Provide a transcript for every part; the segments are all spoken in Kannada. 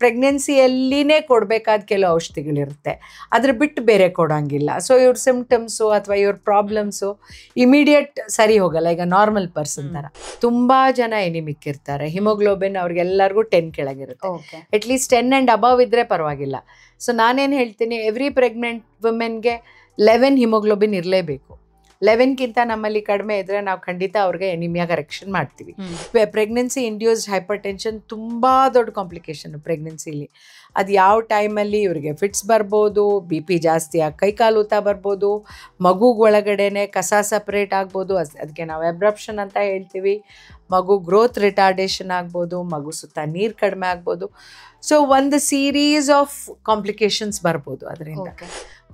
ಪ್ರೆಗ್ನೆನ್ಸಿಯಲ್ಲಿನೇ ಕೊಡಬೇಕಾದ ಕೆಲವು ಔಷಧಿಗಳಿರುತ್ತೆ, ಅದ್ರ ಬಿಟ್ಟು ಬೇರೆ ಕೊಡೋಂಗಿಲ್ಲ. ಸೊ ಇವ್ರ ಸಿಮ್ಟಮ್ಸು ಅಥವಾ ಇವ್ರ ಪ್ರಾಬ್ಲಮ್ಸು ಇಮಿಡಿಯೇಟ್ ಸರಿ ಹೋಗಲ್ಲ. ಈಗ ನಾರ್ಮಲ್ ಪರ್ಸನ್ ಥರ ತುಂಬ ಜನ ಎನಿಮಿಕ್ ಇರ್ತಾರೆ. ಹಿಮೋಗ್ಲೋಬಿನ್ ಅವ್ರಿಗೆಲ್ಲರಿಗೂ 10 ಕೆಳಗಿರುತ್ತೆ. ಅಟ್ಲೀಸ್ಟ್ 10 ಆ್ಯಂಡ್ ಅಬವ್ ಇದ್ದರೆ ಪರವಾಗಿಲ್ಲ. ಸೊ ನಾನೇನು ಹೇಳ್ತೀನಿ, ಎವ್ರಿ ಪ್ರೆಗ್ನೆಂಟ್ ವುಮೆನ್ಗೆ 11 ಹಿಮೋಗ್ಲೋಬಿನ್ ಇರಲೇಬೇಕು. 11ಗಿಂತ ನಮ್ಮಲ್ಲಿ ಕಡಿಮೆ ಇದ್ದರೆ ನಾವು ಖಂಡಿತ ಅವ್ರಿಗೆ ಎನಿಮಿಯಾ ಕರೆಕ್ಷನ್ ಮಾಡ್ತೀವಿ. ಪ್ರೆಗ್ನೆನ್ಸಿ ಇಂಡ್ಯೂಸ್ಡ್ ಹೈಪರ್ ಟೆನ್ಷನ್ ತುಂಬ ದೊಡ್ಡ ಕಾಂಪ್ಲಿಕೇಶನ್ ಪ್ರೆಗ್ನೆನ್ಸಿಲಿ. ಅದು ಯಾವ ಟೈಮಲ್ಲಿ ಇವ್ರಿಗೆ ಫಿಟ್ಸ್ ಬರ್ಬೋದು, BP ಜಾಸ್ತಿ ಆಗಿ ಕೈಕಾಲು ಊತ ಬರ್ಬೋದು, ಮಗುಗೆ ಒಳಗಡೆನೆ ಕಸ ಸಪ್ರೇಟ್ ಆಗ್ಬೋದು, ಅದಕ್ಕೆ ನಾವು ಎಬ್ರಪ್ಷನ್ ಅಂತ ಹೇಳ್ತೀವಿ. ಮಗು ಗ್ರೋತ್ ರಿಟಾರ್ಡೇಷನ್ ಆಗ್ಬೋದು, ಮಗು ಸುತ್ತ ನೀರು ಕಡಿಮೆ ಆಗ್ಬೋದು. ಸೊ ಒಂದು ಸೀರೀಸ್ ಆಫ್ ಕಾಂಪ್ಲಿಕೇಶನ್ಸ್ ಬರ್ಬೋದು ಅದರಿಂದ.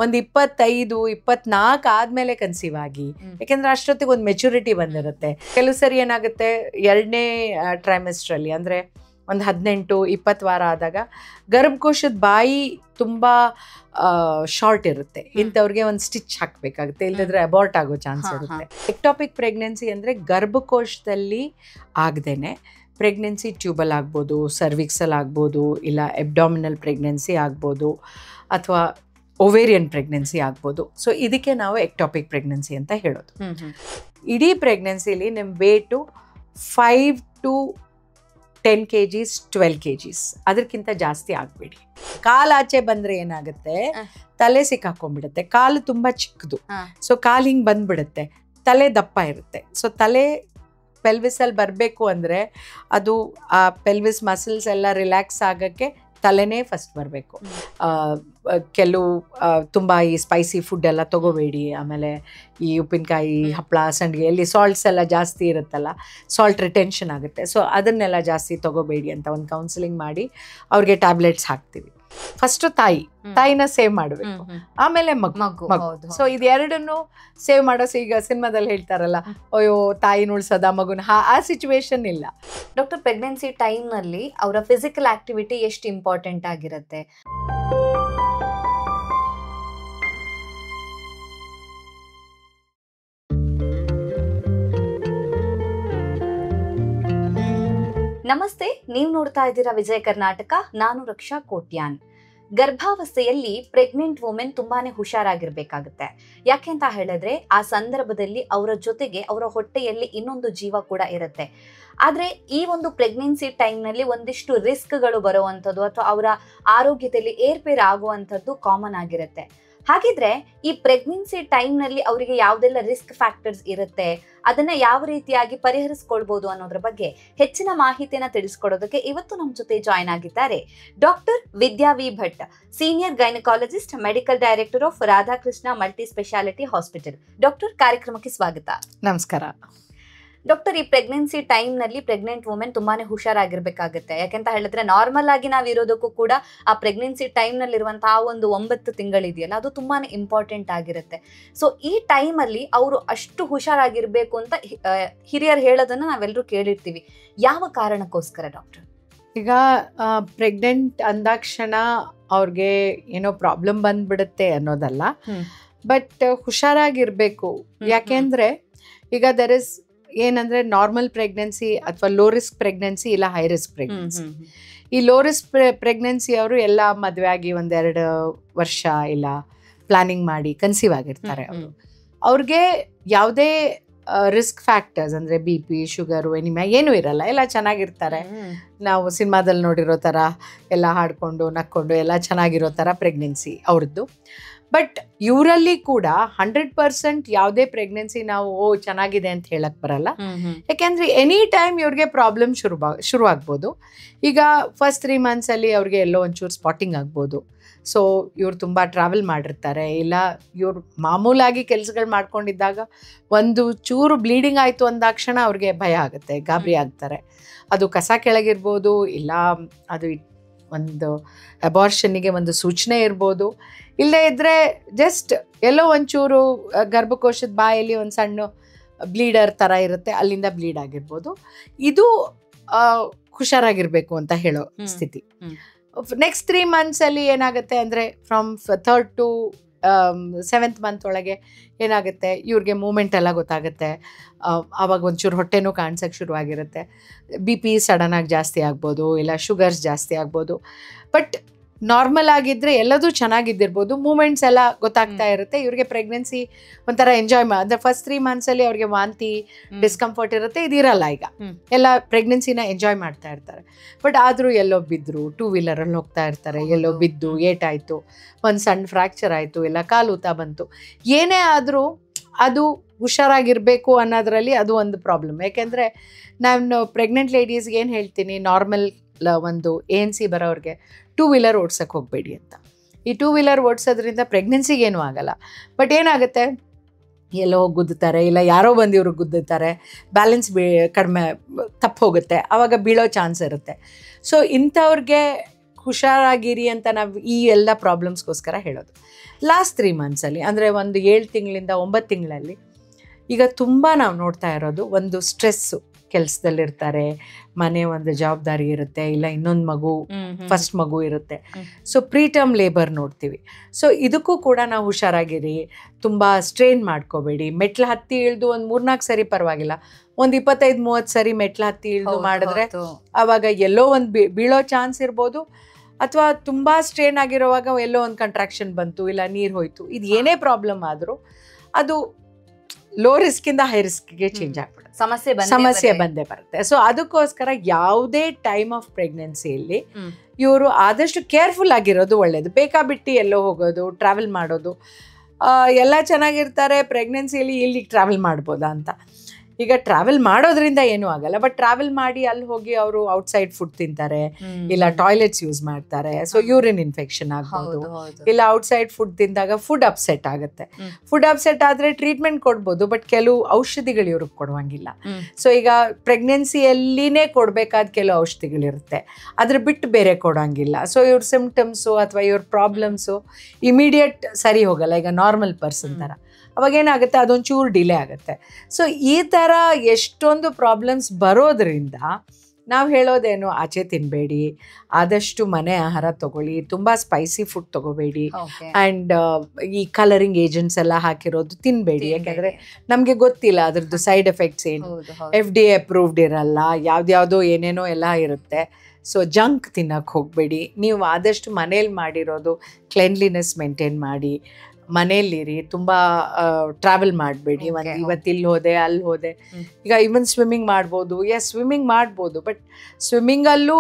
ಒಂದು 25-24 ಆದಮೇಲೆ ಕನ್ಸೀವ್ ಆಗಿ, ಯಾಕೆಂದರೆ ಅಷ್ಟೊತ್ತಿಗೆ ಒಂದು ಮೆಚುರಿಟಿ ಬಂದಿರುತ್ತೆ. ಕೆಲವು ಸರಿ ಏನಾಗುತ್ತೆ, 2ನೇ ಟ್ರೈಮೆಸ್ಟ್ರಲ್ಲಿ ಅಂದರೆ ಒಂದು 18-20 ವಾರ ಆದಾಗ ಗರ್ಭಕೋಶದ ಬಾಯಿ ತುಂಬ ಶಾರ್ಟ್ ಇರುತ್ತೆ. ಇಂಥವ್ರಿಗೆ ಒಂದು ಸ್ಟಿಚ್ ಹಾಕಬೇಕಾಗುತ್ತೆ, ಇಲ್ಲದಿದ್ರೆ ಅಬಾರ್ಟ್ ಆಗೋ ಚಾನ್ಸ್ ಇರುತ್ತೆ. ಎಕ್ಟಾಪಿಕ್ ಪ್ರೆಗ್ನೆನ್ಸಿ ಅಂದರೆ ಗರ್ಭಕೋಶದಲ್ಲಿ ಆಗದೇನೆ ಪ್ರೆಗ್ನೆನ್ಸಿ ಟ್ಯೂಬಲ್ ಆಗ್ಬೋದು, ಸರ್ವಿಕ್ಸಲ್ಲಿ ಆಗ್ಬೋದು, ಇಲ್ಲ ಎಬ್ಡಾಮಿನಲ್ ಪ್ರೆಗ್ನೆನ್ಸಿ ಆಗ್ಬೋದು, ಅಥವಾ ಓವೇರಿಯನ್ ಪ್ರೆಗ್ನೆನ್ಸಿ ಆಗ್ಬೋದು. ಸೊ ಇದಕ್ಕೆ ನಾವು ಎಕ್ಟಾಪಿಕ್ ಪ್ರೆಗ್ನೆನ್ಸಿ ಅಂತ ಹೇಳೋದು. ಇಡೀ ಪ್ರೆಗ್ನೆನ್ಸಿಲಿ ನಿಮ್ಮ ವೇಟು 5 to 10 kgs 12 kgs ಅದಕ್ಕಿಂತ ಜಾಸ್ತಿ ಆಗಬೇಡಿ. ಕಾಲು ಆಚೆ ಬಂದರೆ ಏನಾಗುತ್ತೆ, ತಲೆ ಸಿಕ್ಕಾಕೊಂಡ್ಬಿಡುತ್ತೆ. ಕಾಲು ತುಂಬ ಚಿಕ್ಕದು, ಸೊ ಕಾಲು ಹಿಂಗೆ ಬಂದ್ಬಿಡುತ್ತೆ. ತಲೆ ದಪ್ಪ ಇರುತ್ತೆ. ಸೊ ತಲೆ ಪೆಲ್ವಿಸಲ್ಲಿ ಬರಬೇಕು ಅಂದರೆ ಅದು ಆ ಪೆಲ್ವಿಸ್ ಮಸಲ್ಸ್ ಎಲ್ಲ ರಿಲ್ಯಾಕ್ಸ್ ಆಗೋಕ್ಕೆ ತಲೆನೇ ಫಸ್ಟ್ ಬರಬೇಕು. ಕೆಲವು ತುಂಬ ಈ ಸ್ಪೈಸಿ ಫುಡ್ ಎಲ್ಲ ತೊಗೋಬೇಡಿ. ಆಮೇಲೆ ಈ ಉಪ್ಪಿನಕಾಯಿ, ಹಪ್ಪಳ, ಸಂಡಿಗೆ ಎಲ್ಲಿ ಸಾಲ್ಟ್ಸ್ ಎಲ್ಲ ಜಾಸ್ತಿ ಇರುತ್ತಲ್ಲ, ಸಾಲ್ಟ್ ರಿಟೆನ್ಷನ್ ಆಗುತ್ತೆ. ಸೊ ಅದನ್ನೆಲ್ಲ ಜಾಸ್ತಿ ತೊಗೋಬೇಡಿ ಅಂತ ಒಂದು ಕೌನ್ಸಿಲಿಂಗ್ ಮಾಡಿ ಅವ್ರಿಗೆ ಟ್ಯಾಬ್ಲೆಟ್ಸ್ ಹಾಕ್ತೀವಿ. ಫಸ್ಟು ತಾಯಿನ ಸೇವ್ ಮಾಡಬೇಕು, ಆಮೇಲೆ ಮಗು. ಸೊ ಇದೆರಡನ್ನು ಸೇವ್ ಮಾಡೋ. ಈಗ ಸಿನಿಮಾದಲ್ಲಿ ಹೇಳ್ತಾರಲ್ಲ, ಅಯ್ಯೋ ತಾಯಿನ ಉಳ್ಸೋದ ಮಗುನ, ಆ ಸಿಚುವೇಶನ್ ಇಲ್ಲ. ಡಾಕ್ಟರ್, ಪ್ರೆಗ್ನೆನ್ಸಿ ಟೈಮ್ನಲ್ಲಿ ಅವರ ಫಿಸಿಕಲ್ ಆಕ್ಟಿವಿಟಿ ಎಷ್ಟು ಇಂಪಾರ್ಟೆಂಟ್ ಆಗಿರುತ್ತೆ? ನಮಸ್ತೆ, ನೀವು ನೋಡ್ತಾ ಇದ್ದೀರಾ ವಿಜಯ ಕರ್ನಾಟಕ. ನಾನು ರಕ್ಷಾ ಕೋಟ್ಯಾನ್. ಗರ್ಭಾವಸ್ಥೆಯಲ್ಲಿ ಪ್ರೆಗ್ನೆಂಟ್ ವುಮೆನ್ ತುಂಬಾನೇ ಹುಷಾರಾಗಿರ್ಬೇಕಾಗುತ್ತೆ. ಯಾಕೆ ಅಂತ ಹೇಳಿದ್ರೆ ಆ ಸಂದರ್ಭದಲ್ಲಿ ಅವರ ಜೊತೆಗೆ ಅವರ ಹೊಟ್ಟೆಯಲ್ಲಿ ಇನ್ನೊಂದು ಜೀವ ಕೂಡ ಇರುತ್ತೆ. ಆದ್ರೆ ಈ ಒಂದು ಪ್ರೆಗ್ನೆನ್ಸಿ ಟೈಮ್ನಲ್ಲಿ ಒಂದಿಷ್ಟು ರಿಸ್ಕ್ಗಳು ಬರುವಂಥದ್ದು ಅಥವಾ ಅವರ ಆರೋಗ್ಯದಲ್ಲಿ ಏರ್ಪೇರ್ ಆಗುವಂಥದ್ದು ಕಾಮನ್ ಆಗಿರುತ್ತೆ. ಹಾಗಿದ್ರೆ ಈ ಪ್ರೆಗ್ನೆನ್ಸಿ ಟೈಮ್ನಲ್ಲಿ ಅವರಿಗೆ ಯಾವುದೆಲ್ಲ ರಿಸ್ಕ್ ಫ್ಯಾಕ್ಟರ್ಸ್ ಇರುತ್ತೆ, ಅದನ್ನ ಯಾವ ರೀತಿಯಾಗಿ ಪರಿಹರಿಸ್ಕೊಳ್ಬಹುದು ಅನ್ನೋದ್ರ ಬಗ್ಗೆ ಹೆಚ್ಚಿನ ಮಾಹಿತಿಯನ್ನ ತಿಳಿಸ್ಕೊಡೋದಕ್ಕೆ ಇವತ್ತು ನಮ್ಮ ಜೊತೆ ಜಾಯ್ನ್ ಆಗಿದ್ದಾರೆ doctor Vidya V Bhat, senior gynaecologist, medical director of Radhakrishna multi speciality hospital. Doctor, ಕಾರ್ಯಕ್ರಮಕ್ಕೆ ಸ್ವಾಗತ. ನಮಸ್ಕಾರ. ಡಾಕ್ಟರ್, ಈ ಪ್ರೆಗ್ನೆನ್ಸಿ ಟೈಮ್ನಲ್ಲಿ ಪ್ರೆಗ್ನೆಂಟ್ ವುಮೆನ್ ತುಂಬಾನೇ ಹುಷಾರಾಗಿರ್ಬೇಕಾಗುತ್ತೆ. ಯಾಕೆಂತ ಹೇಳಿದ್ರೆ ನಾರ್ಮಲ್ ಆಗಿ ನಾವು ಇರೋದಕ್ಕೂ ಕೂಡ ಆ ಪ್ರೆಗ್ನೆನ್ಸಿ ಟೈಮ್ನಲ್ಲಿರುವಂತಹ ಒಂದು 9 ತಿಂಗಳಿದೆಯಲ್ಲ, ಅದು ತುಂಬಾನೇ ಇಂಪಾರ್ಟೆಂಟ್ ಆಗಿರುತ್ತೆ. ಸೊ ಈ ಟೈಮಲ್ಲಿ ಅವರು ಅಷ್ಟು ಹುಷಾರಾಗಿರ್ಬೇಕು ಅಂತ ಹಿರಿಯರು ಹೇಳೋದನ್ನ ನಾವೆಲ್ಲರೂ ಕೇಳಿರ್ತೀವಿ. ಯಾವ ಕಾರಣಕ್ಕೋಸ್ಕರ ಡಾಕ್ಟರ್? ಈಗ ಪ್ರೆಗ್ನೆಂಟ್ ಅಂದಾಕ್ಷಣ ಅವ್ರಿಗೆ ಏನೋ ಪ್ರಾಬ್ಲಮ್ ಬಂದ್ಬಿಡುತ್ತೆ ಅನ್ನೋದಲ್ಲ, ಬಟ್ ಹುಷಾರಾಗಿರ್ಬೇಕು. ಯಾಕೆಂದ್ರೆ ಈಗ ಏನಂದ್ರೆ ನಾರ್ಮಲ್ ಪ್ರೆಗ್ನೆನ್ಸಿ ಅಥವಾ ಲೋ ರಿಸ್ಕ್ ಪ್ರೆಗ್ನೆನ್ಸಿ ಇಲ್ಲ ಹೈ ರಿಸ್ಕ್ ಪ್ರೆಗ್ನೆನ್ಸಿ. ಈ ಲೋ ರಿಸ್ಕ್ ಪ್ರೆಗ್ನೆನ್ಸಿ ಅವರು ಎಲ್ಲ ಮದುವೆ ಆಗಿ 1-2 ವರ್ಷ ಇಲ್ಲ ಪ್ಲಾನಿಂಗ್ ಮಾಡಿ ಕನ್ಸೀವ್ ಆಗಿರ್ತಾರೆ. ಅವ್ರಿಗೆ ಯಾವುದೇ ರಿಸ್ಕ್ ಫ್ಯಾಕ್ಟರ್ಸ್ ಅಂದರೆ BP, ಶುಗರು, ಎನಿಮಿಯಾ ಏನೂ ಇರಲ್ಲ. ಎಲ್ಲ ಚೆನ್ನಾಗಿರ್ತಾರೆ. ನಾವು ಸಿನಿಮಾದಲ್ಲಿ ನೋಡಿರೋ ಥರ ಎಲ್ಲ ಹಾಡ್ಕೊಂಡು ನಕ್ಕೊಂಡು ಎಲ್ಲ ಚೆನ್ನಾಗಿರೋ ಥರ ಪ್ರೆಗ್ನೆನ್ಸಿ ಅವ್ರದ್ದು. ಬಟ್ ಇವರಲ್ಲಿ ಕೂಡ 100% ಯಾವುದೇ ಪ್ರೆಗ್ನೆನ್ಸಿ ನಾವು ಚೆನ್ನಾಗಿದೆ ಅಂತ ಹೇಳಕ್ ಬರಲ್ಲ. ಯಾಕೆಂದ್ರೆ ಎನಿ ಟೈಮ್ ಇವ್ರಿಗೆ ಪ್ರಾಬ್ಲಮ್ ಶುರು ಆಗ್ಬೋದು. ಈಗ ಫಸ್ಟ್ 3 ಮಂತ್ಸಲ್ಲಿ ಅವ್ರಿಗೆ ಎಲ್ಲೋ ಒಂಚೂರು ಸ್ಪಾಟಿಂಗ್ ಆಗ್ಬೋದು. ಸೊ ಇವ್ರು ತುಂಬ ಟ್ರಾವೆಲ್ ಮಾಡಿರ್ತಾರೆ, ಇಲ್ಲ ಇವ್ರು ಮಾಮೂಲಾಗಿ ಕೆಲಸಗಳು ಮಾಡ್ಕೊಂಡಿದ್ದಾಗ ಒಂದು ಚೂರು ಬ್ಲೀಡಿಂಗ್ ಆಯಿತು ಅಂದಾಕ್ಷಣ ಅವ್ರಿಗೆ ಭಯ ಆಗುತ್ತೆ, ಗಾಬರಿ ಆಗ್ತಾರೆ. ಅದು ಕಸ ಕೆಳಗಿರ್ಬೋದು, ಇಲ್ಲ ಅದು ಒಂದು ಅಬಾರ್ಷನ್ನಿಗೆ ಒಂದು ಸೂಚನೆ ಇರ್ಬೋದು. ಇಲ್ಲದೇ ಇದ್ದರೆ ಜಸ್ಟ್ ಎಲ್ಲೋ ಒಂಚೂರು ಗರ್ಭಕೋಶದ ಬಾಯಲ್ಲಿ ಒಂದು ಸಣ್ಣ ಬ್ಲೀಡರ್ ಥರ ಇರುತ್ತೆ, ಅಲ್ಲಿಂದ ಬ್ಲೀಡ್ ಆಗಿರ್ಬೋದು. ಇದು ಹುಷಾರಾಗಿರ್ಬೇಕು ಅಂತ ಹೇಳೋ ಸ್ಥಿತಿ. ನೆಕ್ಸ್ಟ್ 3 ಮಂತ್ಸಲ್ಲಿ ಏನಾಗುತ್ತೆ ಅಂದರೆ from 3rd to 7th month ಒಳಗೆ ಏನಾಗುತ್ತೆ, ಇವ್ರಿಗೆ ಮೂಮೆಂಟ್ ಎಲ್ಲ ಗೊತ್ತಾಗುತ್ತೆ. ಆವಾಗ ಒಂಚೂರು ಹೊಟ್ಟೆನೂ ಕಾಣಿಸೋಕ್ಕೆ ಶುರುವಾಗಿರುತ್ತೆ. BP ಸಡನ್ನಾಗಿ ಜಾಸ್ತಿ ಆಗ್ಬೋದು, ಇಲ್ಲ ಶುಗರ್ಸ್ ಜಾಸ್ತಿ ಆಗ್ಬೋದು. ಬಟ್ ನಾರ್ಮಲ್ ಆಗಿದ್ದರೆ ಎಲ್ಲದೂ ಚೆನ್ನಾಗಿದ್ದಿರ್ಬೋದು, ಮೂಮೆಂಟ್ಸ್ ಎಲ್ಲ ಗೊತ್ತಾಗ್ತಾ ಇರುತ್ತೆ. ಇವ್ರಿಗೆ ಪ್ರೆಗ್ನೆನ್ಸಿ ಒಂಥರ ಎಂಜಾಯ್ ಅಂದರೆ ಫಸ್ಟ್ 3 ಮಂತ್ಸಲ್ಲಿ ಅವ್ರಿಗೆ ವಾಂತಿ ಡಿಸ್ಕಂಫರ್ಟ್ ಇರುತ್ತೆ, ಇದಿರಲ್ಲ. ಈಗ ಎಲ್ಲ ಪ್ರೆಗ್ನೆನ್ಸಿನ ಎಂಜಾಯ್ ಮಾಡ್ತಾ ಇರ್ತಾರೆ. ಬಟ್ ಆದರೂ ಎಲ್ಲೋ ಬಿದ್ದರು, 2 ವೀಲರಲ್ಲಿ ಹೋಗ್ತಾ ಇರ್ತಾರೆ, ಎಲ್ಲೋ ಬಿದ್ದು ಏಟಾಯಿತು, ಒಂದು ಸಣ್ಣ ಫ್ರ್ಯಾಕ್ಚರ್ ಆಯಿತು, ಇಲ್ಲ ಕಾಲು ಊತ ಬಂತು, ಏನೇ ಆದರೂ ಅದು ಹುಷಾರಾಗಿರಬೇಕು ಅನ್ನೋದ್ರಲ್ಲಿ ಅದು ಒಂದು ಪ್ರಾಬ್ಲಮ್. ಯಾಕೆಂದರೆ ನಾನು ಪ್ರೆಗ್ನೆಂಟ್ ಲೇಡೀಸ್ಗೆ ಏನು ಹೇಳ್ತೀನಿ, ನಾರ್ಮಲ್ ಒಂದು ANC ಬರೋರಿಗೆ 2 ವೀಲರ್ ಓಡ್ಸೋಕ್ಕೆ ಹೋಗಬೇಡಿ ಅಂತ. ಈ 2 ವೀಲರ್ ಓಡಿಸೋದ್ರಿಂದ ಪ್ರೆಗ್ನೆನ್ಸಿಗೇನೂ ಆಗಲ್ಲ. ಬಟ್ ಏನಾಗುತ್ತೆ, ಎಲ್ಲೋ ಗುದ್ದುತ್ತಾರೆ, ಇಲ್ಲ ಯಾರೋ ಬಂದು ಇವ್ರಿಗೆ ಗುದ್ದುತ್ತಾರೆ, ಬ್ಯಾಲೆನ್ಸ್ ಕಡಿಮೆ ತಪ್ಪು ಹೋಗುತ್ತೆ, ಆವಾಗ ಬೀಳೋ ಚಾನ್ಸ್ ಇರುತ್ತೆ. ಸೊ ಇಂಥವ್ರಿಗೆ ಹುಷಾರಾಗಿರಿ ಅಂತ ನಾವು ಈ ಎಲ್ಲ ಪ್ರಾಬ್ಲಮ್ಸ್ಗೋಸ್ಕರ ಹೇಳೋದು. ಲಾಸ್ಟ್ 3 ಮಂತ್ಸಲ್ಲಿ ಅಂದರೆ ಒಂದು 7 ತಿಂಗಳಿಂದ 9 ತಿಂಗಳಲ್ಲಿ ಈಗ ತುಂಬ ನಾವು ನೋಡ್ತಾ ಇರೋದು ಒಂದು ಸ್ಟ್ರೆಸ್ಸು. ಕೆಲಸದಲ್ಲಿರ್ತಾರೆ, ಮನೆ ಒಂದು ಜವಾಬ್ದಾರಿ ಇರುತ್ತೆ, ಇಲ್ಲ ಇನ್ನೊಂದು ಮಗು ಫಸ್ಟ್ ಮಗು ಇರುತ್ತೆ. ಸೊ ಪ್ರೀಟರ್ಮ್ ಲೇಬರ್ ನೋಡ್ತೀವಿ. ಸೊ ಇದಕ್ಕೂ ಕೂಡ ನಾವು ಹುಷಾರಾಗಿರಿ, ತುಂಬ ಸ್ಟ್ರೈನ್ ಮಾಡ್ಕೋಬೇಡಿ. ಮೆಟ್ಲು ಹತ್ತಿ ಇಳಿದು ಒಂದು 3-4 ಸರಿ ಪರವಾಗಿಲ್ಲ, ಒಂದು 25-30 ಸರಿ ಮೆಟ್ಲು ಹತ್ತಿ ಇಳಿದು ಮಾಡಿದ್ರೆ ಆವಾಗ ಎಲ್ಲೋ ಒಂದು ಬೀಳೋ ಚಾನ್ಸ್ ಇರ್ಬೋದು. ಅಥವಾ ತುಂಬ ಸ್ಟ್ರೈನ್ ಆಗಿರೋವಾಗ ಎಲ್ಲೋ ಒಂದು ಕಂಟ್ರಾಕ್ಷನ್ ಬಂತು, ಇಲ್ಲ ನೀರು ಹೋಯ್ತು, ಇದು ಏನೇ ಪ್ರಾಬ್ಲಮ್ ಆದರೂ ಅದು ಲೋ ರಿಸ್ಕಿಂದ ಹೈ ರಿಸ್ಕ್ಗೆ ಚೇಂಜ್ ಆಗ್ಬಿಡುತ್ತೆ, ಸಮಸ್ಯೆ ಬಂದೇ ಬರುತ್ತೆ. ಸೊ ಅದಕ್ಕೋಸ್ಕರ ಯಾವುದೇ ಟೈಮ್ ಆಫ್ ಪ್ರೆಗ್ನೆನ್ಸಿಯಲ್ಲಿ ಇವರು ಆದಷ್ಟು ಕೇರ್ಫುಲ್ ಆಗಿರೋದು ಒಳ್ಳೆಯದು. ಬೇಕಾಬಿಟ್ಟು ಎಲ್ಲೋ ಹೋಗೋದು, ಟ್ರಾವೆಲ್ ಮಾಡೋದು, ಎಲ್ಲ ಚೆನ್ನಾಗಿರ್ತಾರೆ, ಪ್ರೆಗ್ನೆನ್ಸಿಯಲ್ಲಿ ಇಲ್ಲಿಗೆ ಟ್ರಾವೆಲ್ ಮಾಡ್ಬೋದಾ ಅಂತ. ಈಗ ಟ್ರಾವೆಲ್ ಮಾಡೋದ್ರಿಂದ ಏನೂ ಆಗಲ್ಲ, ಬಟ್ ಟ್ರಾವೆಲ್ ಮಾಡಿ ಅಲ್ಲಿ ಹೋಗಿ ಅವರು ಔಟ್ಸೈಡ್ ಫುಡ್ ತಿಂತಾರೆ, ಇಲ್ಲ ಟಾಯ್ಲೆಟ್ಸ್ ಯೂಸ್ ಮಾಡ್ತಾರೆ, ಸೊ ಯೂರಿನ್ ಇನ್ಫೆಕ್ಷನ್ ಆಗ್ಬೋದು. ಇಲ್ಲ ಔಟ್ಸೈಡ್ ಫುಡ್ ತಿಂದಾಗ ಫುಡ್ ಅಪ್ಸೆಟ್ ಆಗುತ್ತೆ. ಫುಡ್ ಅಪ್ಸೆಟ್ ಆದರೆ ಟ್ರೀಟ್ಮೆಂಟ್ ಕೊಡ್ಬೋದು, ಬಟ್ ಕೆಲವು ಔಷಧಿಗಳು ಇವ್ರಿಗೆ ಕೊಡುವಂಗಿಲ್ಲ. ಸೊ ಈಗ ಪ್ರೆಗ್ನೆನ್ಸಿಯಲ್ಲಿನೇ ಕೊಡಬೇಕಾದ ಕೆಲವು ಔಷಧಿಗಳಿರುತ್ತೆ, ಅದ್ರ ಬಿಟ್ಟು ಬೇರೆ ಕೊಡೋಂಗಿಲ್ಲ. ಸೊ ಇವ್ರ ಸಿಮ್ಟಮ್ಸು ಅಥವಾ ಇವ್ರ ಪ್ರಾಬ್ಲಮ್ಸು ಇಮಿಡಿಯೇಟ್ ಸರಿ ಹೋಗಲ್ಲ, ಈಗ ನಾರ್ಮಲ್ ಪರ್ಸನ್ ಥರ. ಅವಾಗೇನಾಗುತ್ತೆ, ಅದೊಂಚೂರು ಡಿಲೇ ಆಗುತ್ತೆ. ಸೊ ಈ ಥರ ಎಷ್ಟೊಂದು ಪ್ರಾಬ್ಲಮ್ಸ್ ಬರೋದ್ರಿಂದ ನಾವು ಹೇಳೋದೇನು, ಆಚೆ ತಿನ್ನಬೇಡಿ, ಆದಷ್ಟು ಮನೆ ಆಹಾರ ತೊಗೊಳ್ಳಿ, ತುಂಬ ಸ್ಪೈಸಿ ಫುಡ್ ತೊಗೋಬೇಡಿ, ಆ್ಯಂಡ್ ಈ ಕಲರಿಂಗ್ ಏಜೆಂಟ್ಸ್ ಎಲ್ಲ ಹಾಕಿರೋದು ತಿನ್ನಬೇಡಿ. ಯಾಕೆಂದರೆ ನಮಗೆ ಗೊತ್ತಿಲ್ಲ ಅದ್ರದ್ದು ಸೈಡ್ ಎಫೆಕ್ಟ್ಸ್ ಏನು, FDA ಅಪ್ರೂವ್ಡ್ ಇರಲ್ಲ, ಯಾವ್ದ್ಯಾವುದೋ ಏನೇನೋ ಎಲ್ಲ ಇರುತ್ತೆ. ಸೊ ಜಂಕ್ ತಿನ್ನೋಕ್ಕೆ ಹೋಗಬೇಡಿ. ನೀವು ಆದಷ್ಟು ಮನೇಲಿ ಮಾಡಿರೋದು ಕ್ಲೆನ್ಲಿನೆಸ್ ಮೇಂಟೈನ್ ಮಾಡಿ, ಮನೆಯಲ್ಲಿರಿ, ತುಂಬ ಟ್ರಾವೆಲ್ ಮಾಡಬೇಡಿ. ಇವತ್ತು ಇಲ್ಲಿ ಹೋದೆ ಅಲ್ಲಿ ಹೋದೆ. ಈಗ ಈವನ್ ಸ್ವಿಮ್ಮಿಂಗ್ ಮಾಡ್ಬೋದು, ಸ್ವಿಮ್ಮಿಂಗ್ ಮಾಡ್ಬೋದು, ಬಟ್ ಸ್ವಿಮ್ಮಿಂಗಲ್ಲೂ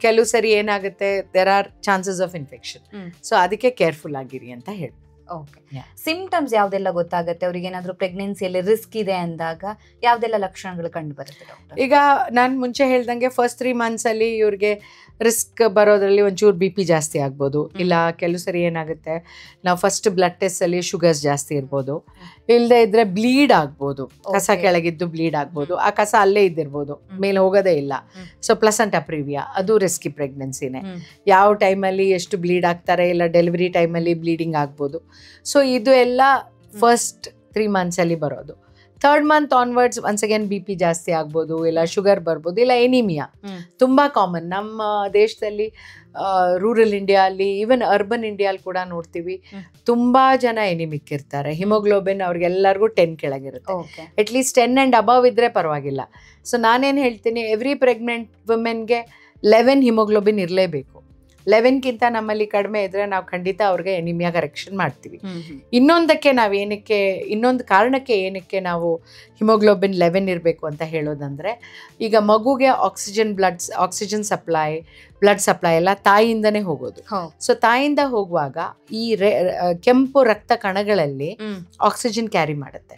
ಕೆಲವು ಸರಿ ಏನಾಗುತ್ತೆ, there are chances of infection. So ಅದಕ್ಕೆ ಕೇರ್ಫುಲ್ ಆಗಿರಿ ಅಂತ ಹೇಳಿ. ಓಕೆ, ಸಿಂಪ್ಟಮ್ಸ್ ಯಾವುದೆಲ್ಲ ಗೊತ್ತಾಗುತ್ತೆ ಅವ್ರಿಗೆ? ಏನಾದರೂ ಪ್ರೆಗ್ನೆನ್ಸಿಯಲ್ಲಿ ರಿಸ್ಕ್ ಇದೆ ಅಂದಾಗ ಯಾವುದೆಲ್ಲ ಲಕ್ಷಣಗಳು ಕಂಡು ಬರುತ್ತೆ ಡಾಕ್ಟರ್? ಈಗ ನಾನು ಮುಂಚೆ ಹೇಳ್ದಂಗೆ ಫಸ್ಟ್ 3 ಮಂತ್ಸಲ್ಲಿ ಇವ್ರಿಗೆ ರಿಸ್ಕ್ ಬರೋದ್ರಲ್ಲಿ ಒಂಚೂರು BP ಜಾಸ್ತಿ ಆಗ್ಬೋದು, ಇಲ್ಲ ಕೆಲವು ಸರಿ ಏನಾಗುತ್ತೆ, ನಾವು ಫಸ್ಟ್ ಬ್ಲಡ್ ಟೆಸ್ಟಲ್ಲಿ ಶುಗರ್ಸ್ ಜಾಸ್ತಿ ಇರ್ಬೋದು, ಇಲ್ಲದೆ ಇದ್ದರೆ ಬ್ಲೀಡ್ ಆಗ್ಬೋದು, ಕಸ ಕೆಳಗಿದ್ದು ಬ್ಲೀಡ್ ಆಗ್ಬೋದು, ಆ ಕಸ ಅಲ್ಲೇ ಇದ್ದಿರ್ಬೋದು, ಮೇಲೆ ಹೋಗೋದೇ ಇಲ್ಲ. ಸೊ ಪ್ಲಸೆಂಟಾ ಪ್ರಿವಿಯಾ ಅದು ರಿಸ್ಕಿ ಪ್ರೆಗ್ನೆನ್ಸಿನೇ. ಯಾವ ಟೈಮಲ್ಲಿ ಎಷ್ಟು ಬ್ಲೀಡ್ ಆಗ್ತಾರೆ, ಇಲ್ಲ ಡೆಲಿವರಿ ಟೈಮಲ್ಲಿ ಬ್ಲೀಡಿಂಗ್ ಆಗ್ಬೋದು. ಸೊ ಇದು ಎಲ್ಲ ಫಸ್ಟ್ 3 ಮಂತ್ಸಲ್ಲಿ ಬರೋದು. 3rd month onwards once again BP ಜಾಸ್ತಿ ಆಗ್ಬೋದು, ಇಲ್ಲ ಶುಗರ್ ಬರ್ಬೋದು, ಇಲ್ಲ ಎನಿಮಿಯಾ ತುಂಬ ಕಾಮನ್ ನಮ್ಮ ದೇಶದಲ್ಲಿ. ರೂರಲ್ ಇಂಡಿಯಾ ಅಲ್ಲಿ, ಈವನ್ ಅರ್ಬನ್ ಇಂಡಿಯಾಲ್ಲಿ ಕೂಡ ನೋಡ್ತೀವಿ, ತುಂಬ ಜನ ಎನಿಮಿಕ್ ಇರ್ತಾರೆ. ಹಿಮೋಗ್ಲೋಬಿನ್ ಅವ್ರಿಗೆಲ್ಲರಿಗೂ 10 ಕೆಳಗಿರುತ್ತೆ. ಅಟ್ಲೀಸ್ಟ್ 10 ಆ್ಯಂಡ್ ಅಬವ್ ಇದ್ದರೆ ಪರವಾಗಿಲ್ಲ. ಸೊ ನಾನೇನು ಹೇಳ್ತೀನಿ, ಎವ್ರಿ ಪ್ರೆಗ್ನೆಂಟ್ ವುಮೆನ್ಗೆ 11 ಹಿಮೋಗ್ಲೋಬಿನ್ ಇರಲೇಬೇಕು. 11ಕ್ಕಿಂತ ನಮ್ಮಲ್ಲಿ ಕಡಿಮೆ ಇದ್ದರೆ ನಾವು ಖಂಡಿತ ಅವ್ರಿಗೆ ಎನಿಮಿಯಾ ಕರೆಕ್ಷನ್ ಮಾಡ್ತೀವಿ. ಇನ್ನೊಂದು ಕಾರಣಕ್ಕೆ ಏನಕ್ಕೆ ನಾವು ಹಿಮೋಗ್ಲೋಬಿನ್ 11 ಇರಬೇಕು ಅಂತ ಹೇಳೋದಂದರೆ, ಈಗ ಮಗುಗೆ ಆಕ್ಸಿಜನ್ ಬ್ಲಡ್ ಸಪ್ಲೈ ಎಲ್ಲ ತಾಯಿಯಿಂದನೇ ಹೋಗೋದು. ಸೊ ತಾಯಿಯಿಂದ ಹೋಗುವಾಗ ಈ ಕೆಂಪು ರಕ್ತ ಕಣಗಳಲ್ಲಿ ಆಕ್ಸಿಜನ್ ಕ್ಯಾರಿ ಮಾಡುತ್ತೆ.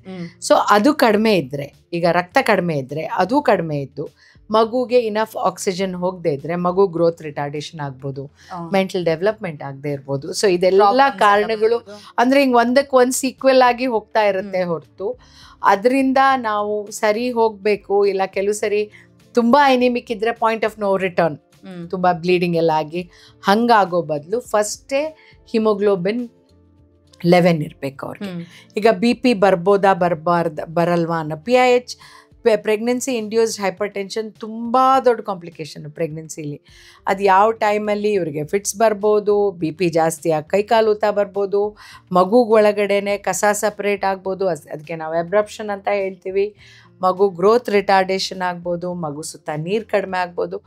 ಸೊ ಅದು ಕಡಿಮೆ ಇದ್ದರೆ, ಈಗ ರಕ್ತ ಕಡಿಮೆ ಇದ್ದರೆ ಅದು ಕಡಿಮೆ ಇದ್ದು ಮಗುಗೆ ಇನಫ್ ಆಕ್ಸಿಜನ್ ಹೋಗದೆ ಇದ್ರೆ ಮಗು ಗ್ರೋತ್ ರಿಟಾರ್ಡೇಷನ್ ಆಗ್ಬೋದು, ಮೆಂಟಲ್ ಡೆವಲಪ್ಮೆಂಟ್ ಆಗದೆ ಇರ್ಬೋದು. ಸೊ ಇದೆಲ್ಲ ಕಾರಣಗಳು ಅಂದ್ರೆ ಹಿಂಗೆ ಒಂದಕ್ಕೆ ಸೀಕ್ವೆಲ್ ಆಗಿ ಹೋಗ್ತಾ ಇರುತ್ತೆ ಹೊರತು ಅದರಿಂದ ನಾವು ಸರಿ ಹೋಗಬೇಕು. ಇಲ್ಲ ಕೆಲವು ಸರಿ ತುಂಬಾ ಎನಿಮಿಕ್ ಇದ್ರೆ ಪಾಯಿಂಟ್ ಆಫ್ ನೋ ರಿಟರ್ನ್, ತುಂಬಾ ಬ್ಲೀಡಿಂಗ್ ಎಲ್ಲ ಆಗಿ ಹಂಗಾಗೋ ಬದಲು ಫಸ್ಟೇ ಹಿಮೋಗ್ಲೋಬಿನ್ 11 ಇರಬೇಕು ಅವ್ರಿಗೆ. ಈಗ BP ಬರ್ಬೋದಾ ಬರಲ್ವಾ ಅನ್ನೋ PIH pregnancy induced hypertension ತುಂಬ ದೊಡ್ಡ ಕಾಂಪ್ಲಿಕೇಶನ್ ಪ್ರೆಗ್ನೆನ್ಸಿಲಿ. ಅದು ಯಾವ ಟೈಮಲ್ಲಿ ಇವ್ರಿಗೆ ಫಿಟ್ಸ್ ಬರ್ಬೋದು, ಬಿ ಪಿ ಜಾಸ್ತಿ ಆಗಿ ಕೈಕಾಲು ಊತ ಬರ್ಬೋದು, ಮಗುಗೆ ಒಳಗಡೆನೆ ಕಸ ಸಪ್ರೇಟ್ ಆಗ್ಬೋದು, ಅದಕ್ಕೆ ನಾವು ಎಬ್ರಪ್ಷನ್ ಅಂತ ಹೇಳ್ತೀವಿ. ಮಗು ಗ್ರೋತ್ ರಿಟಾರ್ಡೇಷನ್ ಆಗ್ಬೋದು, ಮಗು ಸುತ್ತ ನೀರು ಕಡಿಮೆ ಆಗ್ಬೋದು.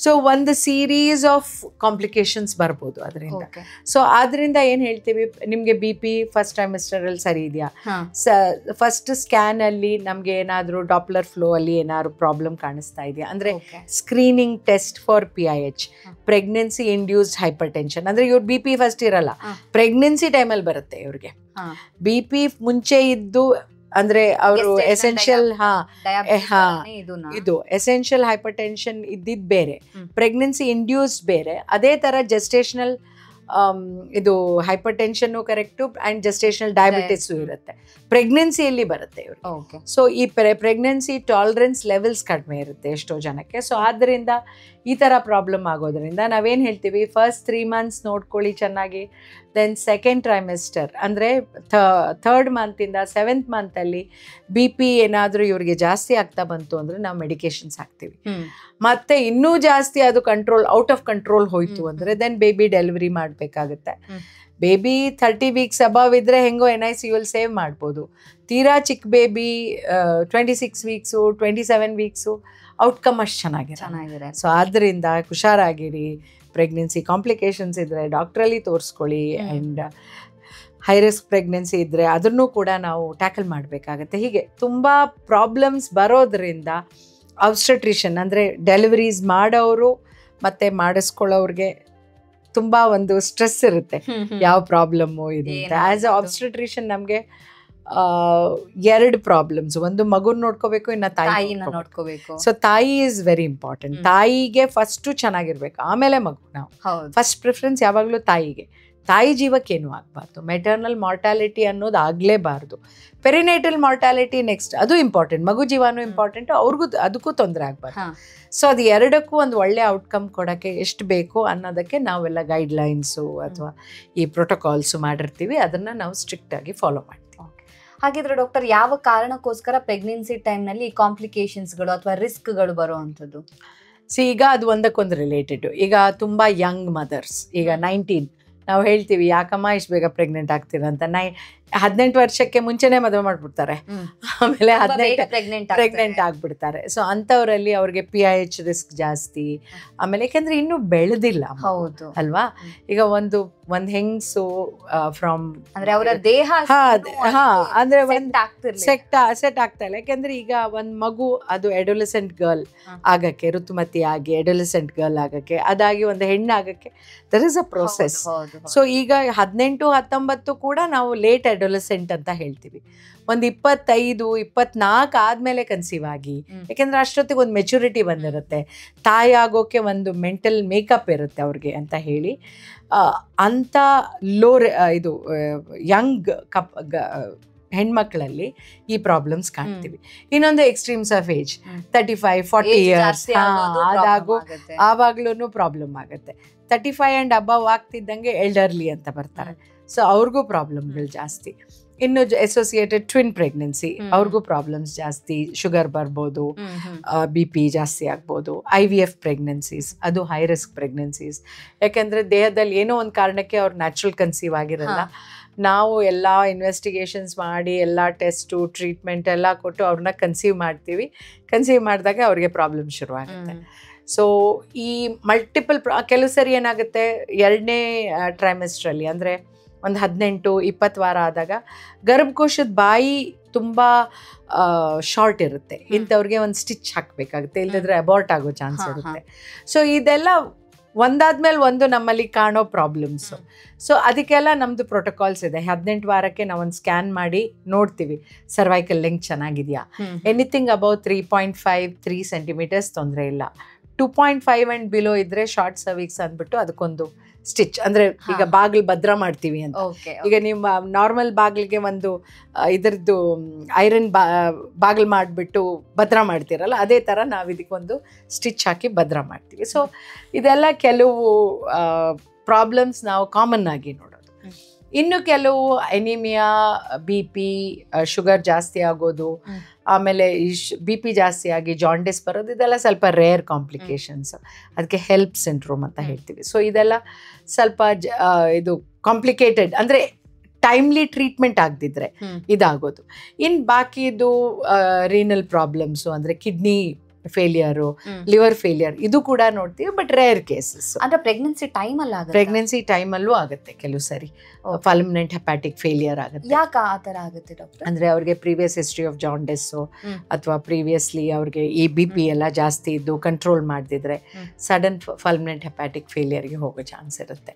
ಸೊ ಒಂದು ಸೀರೀಸ್ ಆಫ್ ಕಾಂಪ್ಲಿಕೇಶನ್ಸ್ ಬರ್ಬೋದು ಅದರಿಂದ. ಸೊ ಆದ್ದರಿಂದ ಏನು ಹೇಳ್ತೀವಿ, ನಿಮಗೆ ಬಿ ಪಿ ಫಸ್ಟ್ ಟ್ರೈಮಿಸ್ಟರಲ್ಲಿ ಸರಿ ಇದೆಯಾ, ಫಸ್ಟ್ ಸ್ಕ್ಯಾನಲ್ಲಿ ನಮಗೆ ಏನಾದರೂ ಡಾಪ್ಲರ್ ಫ್ಲೋ ಅಲ್ಲಿ ಏನಾದ್ರು ಪ್ರಾಬ್ಲಮ್ ಕಾಣಿಸ್ತಾ ಇದೆಯಾ ಅಂದರೆ screening test for PIH, pregnancy induced hypertension. ಅಂದರೆ ಇವ್ರು ಬಿ ಪಿ ಫಸ್ಟ್ ಇರಲ್ಲ, ಪ್ರೆಗ್ನೆನ್ಸಿ ಟೈಮಲ್ಲಿ ಬರುತ್ತೆ ಇವ್ರಿಗೆ. ಬಿ ಪಿ ಮುಂಚೆ ಇದ್ದು ಅಂದರೆ ಅವರು ಎಸೆನ್ಷಿಯಲ್ ಇದು ಎಸೆನ್ಷಿಯಲ್ ಹೈಪರ್ ಟೆನ್ಷನ್ ಇದ್ದಿದ್ದು ಬೇರೆ, ಪ್ರೆಗ್ನೆನ್ಸಿ ಇಂಡ್ಯೂಸ್ಡ್ ಬೇರೆ. ಅದೇ ಥರ ಜೆಸ್ಟೇಷನಲ್ ಇದು hyper tension correct and gestational diabetes ಇರುತ್ತೆ, ಪ್ರೆಗ್ನೆನ್ಸಿಯಲ್ಲಿ ಬರುತ್ತೆ ಇವ್ರಿಗೆ. ಸೊ ಈ ಪ್ರೆಗ್ನೆನ್ಸಿ ಟಾಲರೆನ್ಸ್ ಲೆವೆಲ್ಸ್ ಕಡಿಮೆ ಇರುತ್ತೆ ಎಷ್ಟೋ ಜನಕ್ಕೆ. ಸೊ ಆದ್ದರಿಂದ ಈ ಥರ ಪ್ರಾಬ್ಲಮ್ ಆಗೋದ್ರಿಂದ ನಾವೇನು ಹೇಳ್ತೀವಿ, ಫಸ್ಟ್ 3 months ನೋಡ್ಕೊಳ್ಳಿ ಚೆನ್ನಾಗಿ, ದೆನ್ ಸೆಕೆಂಡ್ ಟ್ರೈಮಿಸ್ಟರ್ ಅಂದರೆ ಥರ್ಡ್ ಮಂತಿಂದ 7th ಮಂತಲ್ಲಿ ಬಿ ಪಿ ಏನಾದರೂ ಇವ್ರಿಗೆ ಜಾಸ್ತಿ ಆಗ್ತಾ ಬಂತು ಅಂದರೆ ನಾವು ಮೆಡಿಕೇಶನ್ಸ್ ಹಾಕ್ತೀವಿ. ಮತ್ತು ಇನ್ನೂ ಜಾಸ್ತಿ ಅದು ಔಟ್ ಆಫ್ ಕಂಟ್ರೋಲ್ ಹೋಯಿತು ಅಂದರೆ ದೆನ್ ಬೇಬಿ ಡೆಲಿವರಿ ಮಾಡಬೇಕಾಗುತ್ತೆ. ಬೇಬಿ 30 weeks ಅಬವ್ ಇದ್ದರೆ ಹೆಂಗೋ NICU ಸೇವ್ ಮಾಡ್ಬೋದು. ತೀರಾ ಚಿಕ್ಕ ಬೇಬಿ 26 weeks 27 weeks ಔಟ್ಕಮ್ ಅಷ್ಟು ಚೆನ್ನಾಗಿದೆ. ಸೊ ಆದ್ದರಿಂದ ಹುಷಾರಾಗಿರಿ. ಪ್ರೆಗ್ನೆನ್ಸಿ ಕಾಂಪ್ಲಿಕೇಶನ್ಸ್ ಇದ್ದರೆ ಡಾಕ್ಟ್ರಲ್ಲಿ ತೋರಿಸ್ಕೊಳ್ಳಿ. ಆ್ಯಂಡ್ ಹೈ ರಿಸ್ಕ್ ಪ್ರೆಗ್ನೆನ್ಸಿ ಇದ್ದರೆ ಅದನ್ನು ಕೂಡ ನಾವು ಟ್ಯಾಕಲ್ ಮಾಡಬೇಕಾಗತ್ತೆ. ಹೀಗೆ ತುಂಬ ಪ್ರಾಬ್ಲಮ್ಸ್ ಬರೋದ್ರಿಂದ ಆಬ್ಸ್ಟೆಟ್ರಿಷನ್ ಅಂದರೆ ಡೆಲಿವರೀಸ್ ಮಾಡೋರು ಮತ್ತು ಮಾಡಿಸ್ಕೊಳ್ಳೋರಿಗೆ ತುಂಬ ಒಂದು ಸ್ಟ್ರೆಸ್ ಇರುತ್ತೆ, ಯಾವ ಪ್ರಾಬ್ಲಮ್ಮು ಇದು ಅಂತ. ಆ್ಯಸ್ ಅ ಆಬ್ಸ್ಟೆಟ್ರಿಷನ್ ನಮಗೆ 2 ಪ್ರಾಬ್ಲಮ್ಸ್, ಒಂದು ಮಗುನ ನೋಡ್ಕೋಬೇಕು, ಇನ್ನು ತಾಯಿನ ನೋಡ್ಕೋಬೇಕು. ಸೊ ತಾಯಿ ಈಸ್ ವೆರಿ ಇಂಪಾರ್ಟೆಂಟ್. ತಾಯಿಗೆ ಫಸ್ಟು ಚೆನ್ನಾಗಿರ್ಬೇಕು, ಆಮೇಲೆ ಮಗು. ನಾವು ಫಸ್ಟ್ ಪ್ರಿಫರೆನ್ಸ್ ಯಾವಾಗಲೂ ತಾಯಿಗೆ. ತಾಯಿ ಜೀವಕ್ಕೇನು ಆಗಬಾರ್ದು, ಮೆಟರ್ನಲ್ ಮಾರ್ಟಾಲಿಟಿ ಅನ್ನೋದು ಆಗಲೇಬಾರ್ದು. ಪೆರಿನೇಟಲ್ ಮಾರ್ಟಾಲಿಟಿ ನೆಕ್ಸ್ಟ್, ಅದು ಇಂಪಾರ್ಟೆಂಟ್, ಮಗು ಜೀವನೂ ಇಂಪಾರ್ಟೆಂಟ್, ಅದಕ್ಕೂ ತೊಂದರೆ ಆಗಬಾರ್ದು. ಸೊ ಅದು ಎರಡಕ್ಕೂ ಒಂದು ಒಳ್ಳೆ ಔಟ್ಕಮ್ ಕೊಡೋಕ್ಕೆ ಎಷ್ಟು ಬೇಕು ಅನ್ನೋದಕ್ಕೆ ನಾವೆಲ್ಲ ಗೈಡ್ಲೈನ್ಸು ಅಥವಾ ಈ ಪ್ರೋಟೋಕಾಲ್ಸು ಮಾಡಿರ್ತೀವಿ, ಅದನ್ನು ನಾವು ಸ್ಟ್ರಿಕ್ಟಾಗಿ ಫಾಲೋ ಮಾಡ್ತೀವಿ. ಹಾಗಿದ್ರೆ ಡಾಕ್ಟರ್, ಯಾವ ಕಾರಣಕ್ಕೋಸ್ಕರ ಪ್ರೆಗ್ನೆನ್ಸಿ ಟೈಮ್ನಲ್ಲಿ ಕಾಂಪ್ಲಿಕೇಶನ್ಸ್ಗಳು ಅಥವಾ ರಿಸ್ಕ್ಗಳು ಬರುವಂಥದ್ದು? ಈಗ ಅದು ಒಂದಕ್ಕೊಂದು ರಿಲೇಟೆಡ್. ಈಗ ತುಂಬ ಯಂಗ್ ಮದರ್ಸ್, ಈಗ 19 ನಾವು ಹೇಳ್ತೀವಿ ಯಾಕಮ್ಮ ಇಷ್ಟು ಬೇಗ ಪ್ರೆಗ್ನೆಂಟ್ ಆಗ್ತೀರ ಅಂತ. 18 ವರ್ಷಕ್ಕೆ ಮುಂಚೆನೇ ಮದುವೆ ಮಾಡಿಬಿಡ್ತಾರೆ, ಆಮೇಲೆ 18 ಪ್ರೆಗ್ನೆಂಟ್ ಆಗಿಬಿಡ್ತಾರೆ. ಸೊ ಅಂಥವರಲ್ಲಿ ಅವ್ರಿಗೆ PIH ರಿಸ್ಕ್ ಜಾಸ್ತಿ. ಆಮೇಲೆ ಯಾಕೆಂದರೆ ಇನ್ನೂ ಬೆಳೆದಿಲ್ಲ, ಹೌದು ಅಲ್ವಾ? ಈಗ ಒಂದು ಹೆಂಗಸು ಫ್ರಮ್ ಅಂದರೆ ಅವರ ದೇಹ ಅಂದರೆ ಸೆಟ್ ಆಗ್ತಾ ಇಲ್ಲ. ಯಾಕೆಂದರೆ ಈಗ ಒಂದು ಮಗು ಅದು ಎಡೋಲೆಸೆಂಟ್ ಗರ್ಲ್ ಆಗಕ್ಕೆ, ಋತುಮತಿ ಆಗಿ ಎಡೋಲೆಸೆಂಟ್ ಗರ್ಲ್ ಆಗಕ್ಕೆ, ಅದಾಗಿ ಒಂದು ಹೆಣ್ಣು ಆಗಕ್ಕೆ there is a process. So ಈಗ 18-19 ಕೂಡ ನಾವು ಲೇಟ್ ಅಡೋಲೆಸೆಂಟ್ ಅಂತ ಹೇಳ್ತೀವಿ. ಒಂದು 25-24 ಆದಮೇಲೆ ಕನ್ಸೀವ್ ಆಗಿ, ಯಾಕೆಂದರೆ ಅಷ್ಟೊತ್ತಿಗೆ ಒಂದು ಮೆಚುರಿಟಿ ಬಂದಿರುತ್ತೆ, ತಾಯಿ ಆಗೋಕ್ಕೆ ಒಂದು ಮೆಂಟಲ್ ಮೇಕಪ್ ಇರುತ್ತೆ ಅವ್ರಿಗೆ ಅಂತ ಹೇಳಿ. ಅಂಥ ಇದು ಯಂಗ್ ಹೆಣ್ಮಕ್ಳಲ್ಲಿ ಈ ಪ್ರಾಬ್ಲಮ್ಸ್ ಕಾಣ್ತೀವಿ. ಇನ್ನೊಂದು ಎಕ್ಸ್ಟ್ರೀಮ್ಸ್ ಆಫ್ ಏಜ್ 35-40 years ಆವಾಗ್ಲೂ ಪ್ರಾಬ್ಲಮ್ ಆಗುತ್ತೆ. 35 and above ಆಗ್ತಿದ್ದಂಗೆ ಎಲ್ಡರ್ಲಿ ಅಂತ ಬರ್ತಾರೆ. ಸೊ ಅವ್ರಿಗೂ ಪ್ರಾಬ್ಲಮ್ಗಳು ಜಾಸ್ತಿ. ಇನ್ನು ಅಸೋಸಿಯೇಟೆಡ್ ಟ್ವಿನ್ ಪ್ರೆಗ್ನೆನ್ಸಿ, ಅವ್ರಿಗೂ ಪ್ರಾಬ್ಲಮ್ಸ್ ಜಾಸ್ತಿ. ಶುಗರ್ ಬರ್ಬೋದು, BP ಜಾಸ್ತಿ ಆಗ್ಬೋದು. IVF ಪ್ರೆಗ್ನೆನ್ಸೀಸ್, ಅದು ಹೈ ರಿಸ್ಕ್ ಪ್ರೆಗ್ನೆನ್ಸೀಸ್. ಯಾಕೆಂದರೆ ದೇಹದಲ್ಲಿ ಏನೋ ಒಂದು ಕಾರಣಕ್ಕೆ ಅವ್ರು ನ್ಯಾಚುರಲ್ ಕನ್ಸೀವ್ ಆಗಿರಲ್ಲ. ನಾವು ಎಲ್ಲ ಇನ್ವೆಸ್ಟಿಗೇಷನ್ಸ್ ಮಾಡಿ ಎಲ್ಲ ಟೆಸ್ಟು ಟ್ರೀಟ್ಮೆಂಟ್ ಎಲ್ಲ ಕೊಟ್ಟು ಅವ್ರನ್ನ ಕನ್ಸೀವ್ ಮಾಡ್ತೀವಿ. ಕನ್ಸೀವ್ ಮಾಡಿದಾಗ ಅವ್ರಿಗೆ ಪ್ರಾಬ್ಲಮ್ ಶುರುವಾಗುತ್ತೆ. ಸೊ ಈ ಮಲ್ಟಿಪಲ್ ಕೆಲವು ಸರಿ ಏನಾಗುತ್ತೆ, 2ನೇ ಟ್ರೈಮಿಸ್ಟ್ರಲ್ಲಿ ಅಂದರೆ ಒಂದು 18-20 ವಾರ ಆದಾಗ ಗರ್ಭಕೋಶದ ಬಾಯಿ ತುಂಬ ಶಾರ್ಟ್ ಇರುತ್ತೆ. ಇಂಥವ್ರಿಗೆ ಒಂದು ಸ್ಟಿಚ್ ಹಾಕಬೇಕಾಗುತ್ತೆ, ಇಲ್ಲದಿದ್ರೆ ಅಬಾರ್ಟ್ ಆಗೋ ಚಾನ್ಸ್ ಇರುತ್ತೆ. ಸೊ ಇದೆಲ್ಲ ಒಂದಾದ್ಮೇಲೆ ಒಂದು ನಮ್ಮಲ್ಲಿ ಕಾಣೋ ಪ್ರಾಬ್ಲಮ್ಸು. ಸೊ ಅದಕ್ಕೆಲ್ಲ ನಮ್ಮದು ಪ್ರೋಟೋಕಾಲ್ಸ್ ಇದೆ. 18 ವಾರಕ್ಕೆ ನಾವೊಂದು ಸ್ಕ್ಯಾನ್ ಮಾಡಿ ನೋಡ್ತೀವಿ ಸರ್ವೈಕಲ್ ಲೆಂತ್ ಚೆನ್ನಾಗಿದೆಯಾ. ಎನಿಥಿಂಗ್ ಅಬೌವ್ 3.5-3 centimeters ತೊಂದರೆ ಇಲ್ಲ. 2.5 and below ಇದ್ದರೆ ಶಾರ್ಟ್ ಸರ್ವಿಕ್ಸ್ ಅಂದ್ಬಿಟ್ಟು ಅದಕ್ಕೊಂದು ಸ್ಟಿಚ್, ಅಂದರೆ ಈಗ ಬಾಗಿಲು ಭದ್ರ ಮಾಡ್ತೀವಿ ಅಂತ. ಈಗ ನಿಮ್ಮ ನಾರ್ಮಲ್ ಬಾಗಿಲಿಗೆ ಒಂದು ಇದರದ್ದು ಐರನ್ ಬಾಗಿಲು ಮಾಡಿಬಿಟ್ಟು ಭದ್ರ ಮಾಡ್ತೀರಲ್ಲ, ಅದೇ ಥರ ನಾವು ಇದಕ್ಕೊಂದು ಸ್ಟಿಚ್ ಹಾಕಿ ಭದ್ರ ಮಾಡ್ತೀವಿ. ಸೊ ಇದೆಲ್ಲ ಕೆಲವು ಪ್ರಾಬ್ಲಮ್ಸ್ ನಾವು ಕಾಮನ್ ಆಗಿ ನೋಡೋದು. ಇನ್ನು ಕೆಲವು ಎನಿಮಿಯಾ, BP, ಶುಗರ್ ಜಾಸ್ತಿ ಆಗೋದು, ಆಮೇಲೆ BP ಜಾಸ್ತಿ ಆಗಿ ಜಾಂಡಿಸ್ ಬರೋದು, ಇದೆಲ್ಲ ಸ್ವಲ್ಪ ರೇರ್ ಕಾಂಪ್ಲಿಕೇಶನ್ಸ್. ಅದಕ್ಕೆ ಹೆಲ್ಪ್ ಸಿಂಡ್ರೋಮ್ ಅಂತ ಹೇಳ್ತೀವಿ. ಸೊ ಇದೆಲ್ಲ ಸ್ವಲ್ಪ ಇದು ಕಾಂಪ್ಲಿಕೇಟೆಡ್, ಅಂದರೆ ಟೈಮ್ಲಿ ಟ್ರೀಟ್ಮೆಂಟ್ ಆಗದಿದ್ರೆ ಇದಾಗೋದು. ಇನ್ನು ಬಾಕಿದು ರೀನಲ್ ಪ್ರಾಬ್ಲಮ್ಸು, ಅಂದರೆ ಕಿಡ್ನಿ ಫೇಲಿಯರು, ಲಿವರ್ ಫೇಲಿಯರ್, ಇದು ಕೂಡ ನೋಡ್ತೀವಿ, ಬಟ್ ರೇರ್ ಕೇಸಸ್. ಅಂದ್ರೆ ಪ್ರೆಗ್ನೆನ್ಸಿ ಟೈಮಲ್ಲೂ ಆಗುತ್ತೆ ಕೆಲವು ಸರಿ. ಫಲ್ಮಿನೆಂಟ್ ಹೆಪಾಟಿಕ್ ಫೇಲಿಯರ್ ಆಗುತ್ತೆ. ಯಾಕೆ ಆ ಥರ ಆಗುತ್ತೆ ಡಾಕ್ಟರ್? ಅಂದರೆ ಅವ್ರಿಗೆ ಪ್ರೀವಿಯಸ್ ಹಿಸ್ಟ್ರಿ ಆಫ್ ಜಾಂಡಿಸ್ಸು ಅಥವಾ ಪ್ರೀವಿಯಸ್ಲಿ ಅವ್ರಿಗೆ ಈ BP ಎಲ್ಲ ಜಾಸ್ತಿ ಇದ್ದು ಕಂಟ್ರೋಲ್ ಮಾಡದಿದ್ರೆ ಸಡನ್ ಫಲ್ಮಿನೆಂಟ್ ಹೆಪಾಟಿಕ್ ಫೇಲಿಯರ್ಗೆ ಹೋಗೋ ಚಾನ್ಸ್ ಇರುತ್ತೆ.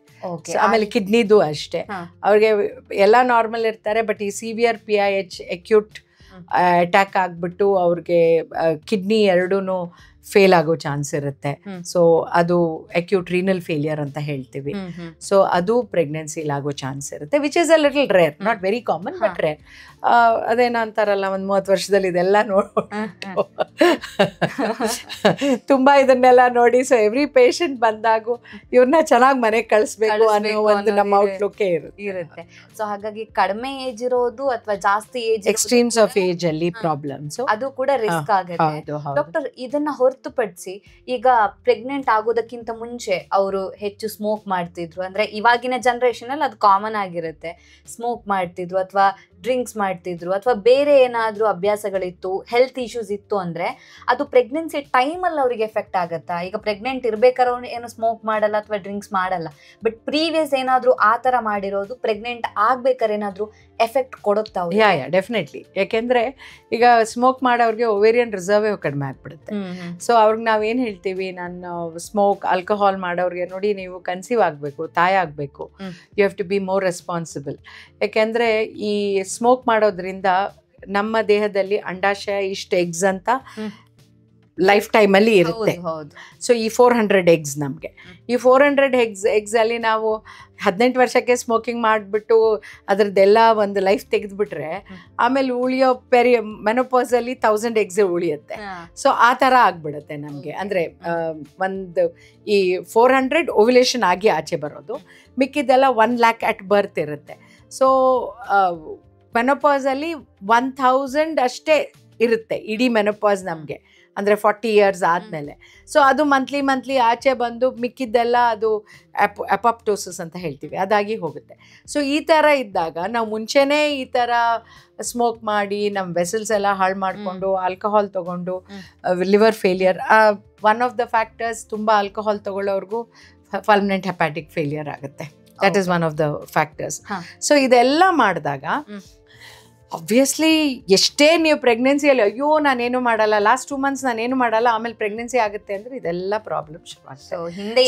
ಆಮೇಲೆ ಕಿಡ್ನಿದು ಅಷ್ಟೇ, ಅವ್ರಿಗೆ ಎಲ್ಲ ನಾರ್ಮಲ್ ಇರ್ತಾರೆ, ಬಟ್ ಈ ಸಿವಿಯರ್ PIH ಅಕ್ಯೂಟ್ ಅಟ್ಯಾಕ್ ಆಗಿಬಿಟ್ಟು ಅವ್ರಿಗೆ ಕಿಡ್ನಿ ಎರಡೂ ಫೇಲ್ ಆಗೋ ಚಾನ್ಸ್ ಇರುತ್ತೆ. ಸೊ ಅದು ಅಕ್ಯೂಟ್ ರೀನಲ್ ಫೇಲಿಯರ್ ಅಂತ ಹೇಳ್ತೀವಿ. ಸೊ ಅದು ಪ್ರೆಗ್ನೆನ್ಸಿಲಿ ಆಗೋ ಚಾನ್ಸ್ ಇರುತ್ತೆ, which is a little rare, not very common but rare. ಅದೇನೋ ಅಂತಾರಲ್ಲ, ಒಂದು 30 ವರ್ಷದಲ್ಲಿ ಇದೆಲ್ಲ ನೋಡ್ಬಿಟ್ಟು ತುಂಬ ಇದನ್ನೆಲ್ಲ ನೋಡಿ, ಸೊ ಎವ್ರಿ ಪೇಷಂಟ್ ಬಂದಾಗೂ ಇವ್ರನ್ನ ಚೆನ್ನಾಗಿ ಮನೆಗೆ ಕಳಿಸ್ಬೇಕು ಅನ್ನೋ ಒಂದು ನಮ್ಮ ಔಟ್ಲುಕ್ಕೇ ಇರುತ್ತೆ. ಸೊ ಹಾಗಾಗಿ ಕಡಿಮೆ ಏಜ್ ಇರೋದು ಅಥವಾ ಜಾಸ್ತಿ ಏಜ್, ಎಕ್ಸ್ಟ್ರೀಮ್ಸ್ ಆಫ್ ಏಜ್ ಅಲ್ಲಿ ಪ್ರಾಬ್ಲಮ್ಸ್, ಅದು ಕೂಡ ರಿಸ್ಕ್ ಆಗುತ್ತೆ. ಡಾಕ್ಟರ್, ಇದನ್ನ ಹೊರತುಪಡಿಸಿ ಈಗ ಪ್ರೆಗ್ನೆಂಟ್ ಆಗೋದಕ್ಕಿಂತ ಮುಂಚೆ ಅವರು ಹೆಚ್ಚು ಸ್ಮೋಕ್ ಮಾಡ್ತಿದ್ರು, ಅಂದ್ರೆ ಇವಾಗಿನ ಜನರೇಷನ್ ಅಲ್ಲಿ ಅದು ಕಾಮನ್ ಆಗಿರುತ್ತೆ, ಸ್ಮೋಕ್ ಮಾಡ್ತಿದ್ರು ಅಥವಾ ಡ್ರಿಂಕ್ಸ್ ಮಾಡ್ತಿದ್ರು ಅಥವಾ ಬೇರೆ ಏನಾದರೂ ಅಭ್ಯಾಸಗಳಿತ್ತು, ಹೆಲ್ತ್ ಇಶ್ಯೂಸ್ ಇತ್ತು ಅಂದ್ರೆ ಅದು ಪ್ರೆಗ್ನೆನ್ಸಿ ಟೈಮಲ್ಲಿ ಅವ್ರಿಗೆ ಎಫೆಕ್ಟ್ ಆಗುತ್ತಾ? ಈಗ ಪ್ರೆಗ್ನೆಂಟ್ ಇರ್ಬೇಕಾದ್ರೆ ಏನು ಸ್ಮೋಕ್ ಮಾಡಲ್ಲ ಅಥವಾ ಡ್ರಿಂಕ್ಸ್ ಮಾಡಲ್ಲ, ಬಟ್ ಪ್ರೀವಿಯಸ್ ಏನಾದರೂ ಆ ಥರ ಮಾಡಿರೋದು ಪ್ರೆಗ್ನೆಂಟ್ ಆಗ್ಬೇಕಾದ್ರೆ ಏನಾದರೂ ಎಫೆಕ್ಟ್ ಕೊಡುತ್ತಾ? Yeah definitely. ಯಾಕೆಂದ್ರೆ ಈಗ ಸ್ಮೋಕ್ ಮಾಡೋರಿಗೆ ಓವೇರಿಯನ್ ರಿಸರ್ವೇ ಕಡಿಮೆ ಆಗ್ಬಿಡುತ್ತೆ. ಸೊ ಅವ್ರಿಗೆ ನಾವೇನು ಹೇಳ್ತೀವಿ, ನಾನು ಸ್ಮೋಕ್ ಆಲ್ಕೋಹಾಲ್ ಮಾಡೋರಿಗೆ, ನೋಡಿ ನೀವು ಕನ್ಸೀವ್ ಆಗಬೇಕು, ತಾಯಿ ಆಗಬೇಕು, you have to be more responsible. ಯಾಕೆಂದರೆ ಈ ಸ್ಮೋಕ್ ಮಾಡೋದ್ರಿಂದ ನಮ್ಮ ದೇಹದಲ್ಲಿ ಅಂಡಾಶಯ ಇಷ್ಟು ಎಗ್ಸ್ ಅಂತ ಲೈಫ್ ಟೈಮಲ್ಲಿ ಇರುತ್ತೆ. ಸೊ ಈ 400 ಎಗ್ಸ್ ನಮಗೆ, ಈ 400 ಎಗ್ಸ್ ಅಲ್ಲಿ ನಾವು 18 ವರ್ಷಕ್ಕೆ ಸ್ಮೋಕಿಂಗ್ ಮಾಡಿಬಿಟ್ಟು ಅದರದ್ದೆಲ್ಲ ಒಂದು ಲೈಫ್ ತೆಗೆದುಬಿಟ್ರೆ ಆಮೇಲೆ ಉಳಿಯೋ ಮೆನೋಪಾಸಲ್ಲಿ 1000 ಎಗ್ಸ್ ಉಳಿಯುತ್ತೆ. ಸೊ ಆ ಥರ ಆಗ್ಬಿಡುತ್ತೆ ನಮಗೆ. ಅಂದರೆ ಒಂದು ಈ 400 ಓವ್ಯುಲೇಷನ್ ಆಗಿ ಆಚೆ ಬರೋದು, ಮಿಕ್ಕಿದೆಲ್ಲ 1 lakh ಅಟ್ ಬರ್ತ್ ಇರುತ್ತೆ. ಸೊ ಮೆನೋಪಾಸಲ್ಲಿ 1000 ಅಷ್ಟೇ ಇರುತ್ತೆ ಇಡೀ ಮೆನೋಪಾಸ್ ನಮಗೆ, ಅಂದರೆ 40 years ಆದಮೇಲೆ. ಸೊ ಅದು ಮಂತ್ಲಿ ಆಚೆ ಬಂದು ಮಿಕ್ಕಿದ್ದೆಲ್ಲ ಅದು ಅಪಾಪ್ಟೋಸಿಸ್ ಅಂತ ಹೇಳ್ತೀವಿ, ಅದಾಗಿ ಹೋಗುತ್ತೆ. ಸೊ ಈ ಥರ ಇದ್ದಾಗ ನಾವು ಮುಂಚೆನೇ ಈ ಥರ ಸ್ಮೋಕ್ ಮಾಡಿ ನಮ್ಮ ವೆಸಲ್ಸ್ ಎಲ್ಲ ಹಾಳು ಮಾಡಿಕೊಂಡು ಆಲ್ಕೋಹಾಲ್ ತೊಗೊಂಡು liver failure, one of the factors, ತುಂಬ ಆಲ್ಕೋಹಾಲ್ ತೊಗೊಳ್ಳೋರ್ಗೂ ಫಲ್ಮಿನೆಂಟ್ ಹೆಪಾಟಿಕ್ ಫೇಲಿಯರ್ ಆಗುತ್ತೆ. That is one of the factors. So ಇದೆಲ್ಲ ಮಾಡಿದಾಗ ಆಬ್ವಿಯಸ್ಲಿ ಎಷ್ಟೇ ನೀವು ಪ್ರೆಗ್ನೆನ್ಸಿಯಲ್ಲಿ ಅಯ್ಯೋ ನಾನೇನು ಮಾಡಲ್ಲ, ಲಾಸ್ಟ್ 2 months ನಾನೇನು ಮಾಡಲ್ಲ, ಆಮೇಲೆ ಪ್ರೆಗ್ನೆನ್ಸಿ ಆಗುತ್ತೆ ಅಂದರೆ ಇದೆಲ್ಲ ಪ್ರಾಬ್ಲಮ್ ಶುರುವಾಗುತ್ತೆ.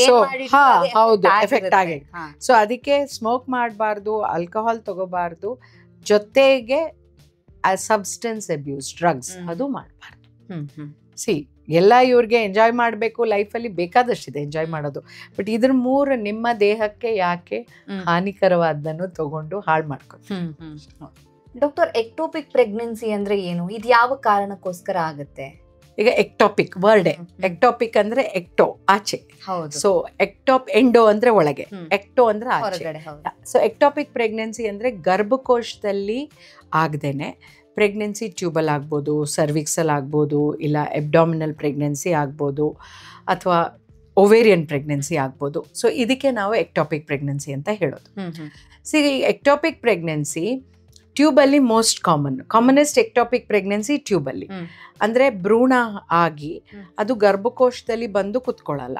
ಹೌದು, ಎಫೆಕ್ಟ್ ಆಗಿದೆ. ಸೊ ಅದಕ್ಕೆ ಸ್ಮೋಕ್ ಮಾಡಬಾರ್ದು, ಆಲ್ಕೋಹಾಲ್ ತಗೋಬಾರ್ದು, ಜೊತೆಗೆ ಸಬ್ಸ್ಟೆನ್ಸ್ ಅಬ್ಯೂಸ್, ಡ್ರಗ್ಸ್ ಅದು ಮಾಡಬಾರ್ದು. ಎಲ್ಲ ಇವ್ರಿಗೆ ಎಂಜಾಯ್ ಮಾಡಬೇಕು, ಲೈಫಲ್ಲಿ ಬೇಕಾದಷ್ಟಿದೆ ಎಂಜಾಯ್ ಮಾಡೋದು, ಬಟ್ ಇದ್ರ 3 ನಿಮ್ಮ ದೇಹಕ್ಕೆ ಯಾಕೆ ಹಾನಿಕರವಾದನ್ನು ತಗೊಂಡು ಹಾಳು ಮಾಡ್ಕೊಂಡು. ಡಾಕ್ಟರ್, ಎಕ್ಟೋಪಿಕ್ ಪ್ರೆಗ್ನೆನ್ಸಿ ಅಂದ್ರೆ ಏನು? ಇದು ಯಾವ ಕಾರಣಕ್ಕೋಸ್ಕರ ಆಗುತ್ತೆ? ಈಗ ಎಕ್ಟೋಪಿಕ್ ವರ್ಡ್, ಎಕ್ಟೋಪಿಕ್ ಅಂದ್ರೆ ಎಕ್ಟೋ ಆಚೆ, ಸೊ ಎಂಡೋ ಅಂದ್ರೆ ಒಳಗೆ, ಎಕ್ಟೋ ಅಂದ್ರೆ ಆಚೆ. ಸೊ ಎಕ್ಟೋಪಿಕ್ ಪ್ರೆಗ್ನೆನ್ಸಿ ಅಂದ್ರೆ ಗರ್ಭಕೋಶದಲ್ಲಿ ಆಗದೇನೆ ಪ್ರೆಗ್ನೆನ್ಸಿ ಟ್ಯೂಬಲ್ ಆಗ್ಬೋದು, ಸರ್ವಿಕ್ಸಲ್ಲಿ ಆಗ್ಬೋದು, ಇಲ್ಲ ಎಬ್ಡಾಮಿನಲ್ ಪ್ರೆಗ್ನೆನ್ಸಿ ಆಗ್ಬೋದು, ಅಥವಾ ಓವೇರಿಯನ್ ಪ್ರೆಗ್ನೆನ್ಸಿ ಆಗ್ಬೋದು. ಸೊ ಇದಕ್ಕೆ ನಾವು ಎಕ್ಟೋಪಿಕ್ ಪ್ರೆಗ್ನೆನ್ಸಿ ಅಂತ ಹೇಳೋದು. ಸೊ ಈ ಎಕ್ಟೋಪಿಕ್ ಪ್ರೆಗ್ನೆನ್ಸಿ ಟ್ಯೂಬಲ್ಲಿ ಮೋಸ್ಟ್ ಕಾಮನೆಸ್ಟ್ ಎಕ್ಟೋಪಿಕ್ ಪ್ರೆಗ್ನೆನ್ಸಿ ಟ್ಯೂಬಲ್ಲಿ, ಅಂದರೆ ಭ್ರೂಣ ಆಗಿ ಅದು ಗರ್ಭಕೋಶದಲ್ಲಿ ಬಂದು ಕುತ್ಕೊಳ್ಳಲ್ಲ,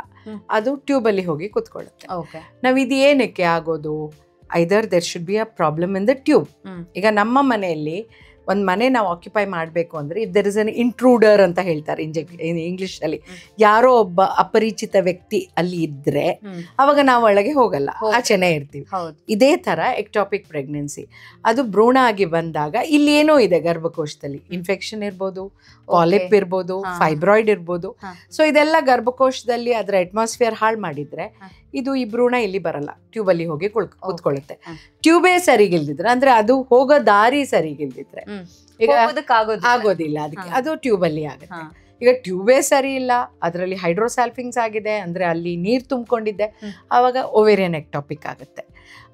ಅದು ಟ್ಯೂಬಲ್ಲಿ ಹೋಗಿ ಕುತ್ಕೊಳ್ಳುತ್ತೆ. ನಾವು ಇದು ಏನಕ್ಕೆ ಆಗೋದು? Either there should be a problem in the tube. ಈಗ ನಮ್ಮ ಮನೆಯಲ್ಲಿ ಒಂದು ಮನೆ ನಾವು ಆಕ್ಯುಪೈ ಮಾಡಬೇಕು ಅಂದರೆ if there is an intruder ಅಂತ ಹೇಳ್ತಾರೆ ಇಂಗ್ಲೀಷಲ್ಲಿ, ಯಾರೋ ಒಬ್ಬ ಅಪರಿಚಿತ ವ್ಯಕ್ತಿ ಅಲ್ಲಿ ಇದ್ದರೆ ಅವಾಗ ನಾವು ಒಳಗೆ ಹೋಗಲ್ಲ, ಆಚೆನೇ ಇರ್ತೀವಿ. ಇದೇ ಥರ ಎಕ್ಟೋಪಿಕ್ ಪ್ರೆಗ್ನೆನ್ಸಿ, ಅದು ಭ್ರೂಣ ಆಗಿ ಬಂದಾಗ ಇಲ್ಲಿ ಏನೋ ಇದೆ ಗರ್ಭಕೋಶದಲ್ಲಿ, ಇನ್ಫೆಕ್ಷನ್ ಇರ್ಬೋದು, ಪಾಲಿಪ್ ಇರ್ಬೋದು, ಫೈಬ್ರಾಯ್ಡ್ ಇರ್ಬೋದು. ಸೊ ಇದೆಲ್ಲ ಗರ್ಭಕೋಶದಲ್ಲಿ ಅದರ ಅಟ್ಮಾಸ್ಫಿಯರ್ ಹಾಳು ಮಾಡಿದರೆ ಇದು ಈ ಭ್ರೂಣ ಇಲ್ಲಿ ಬರಲ್ಲ, ಟ್ಯೂಬಲ್ಲಿ ಹೋಗಿ ಕೂತ್ಕೊಳ್ಳುತ್ತೆ. ಟ್ಯೂಬೇ ಸರಿಗಿಲ್ದಿದ್ರೆ, ಅಂದ್ರೆ ಅದು ಹೋಗೋ ದಾರಿ ಸರಿಗಿಲ್ದಿದ್ರೆ ಈಗ ಆಗೋದಿಲ್ಲ, ಅದಕ್ಕೆ ಅದು ಟ್ಯೂಬಲ್ಲಿ ಆಗುತ್ತೆ. ಈಗ ಟ್ಯೂಬೇ ಸರಿ ಇಲ್ಲ, ಅದರಲ್ಲಿ ಹೈಡ್ರೋಸಾಲ್ಫಿಂಗ್ಸ್ ಆಗಿದೆ, ಅಂದ್ರೆ ಅಲ್ಲಿ ನೀರು ತುಂಬಿಕೊಂಡಿದ್ದೆ, ಆವಾಗ ಓವೇರಿಯನ್ ಎಕ್ಟೋಪಿಕ್ ಆಗುತ್ತೆ.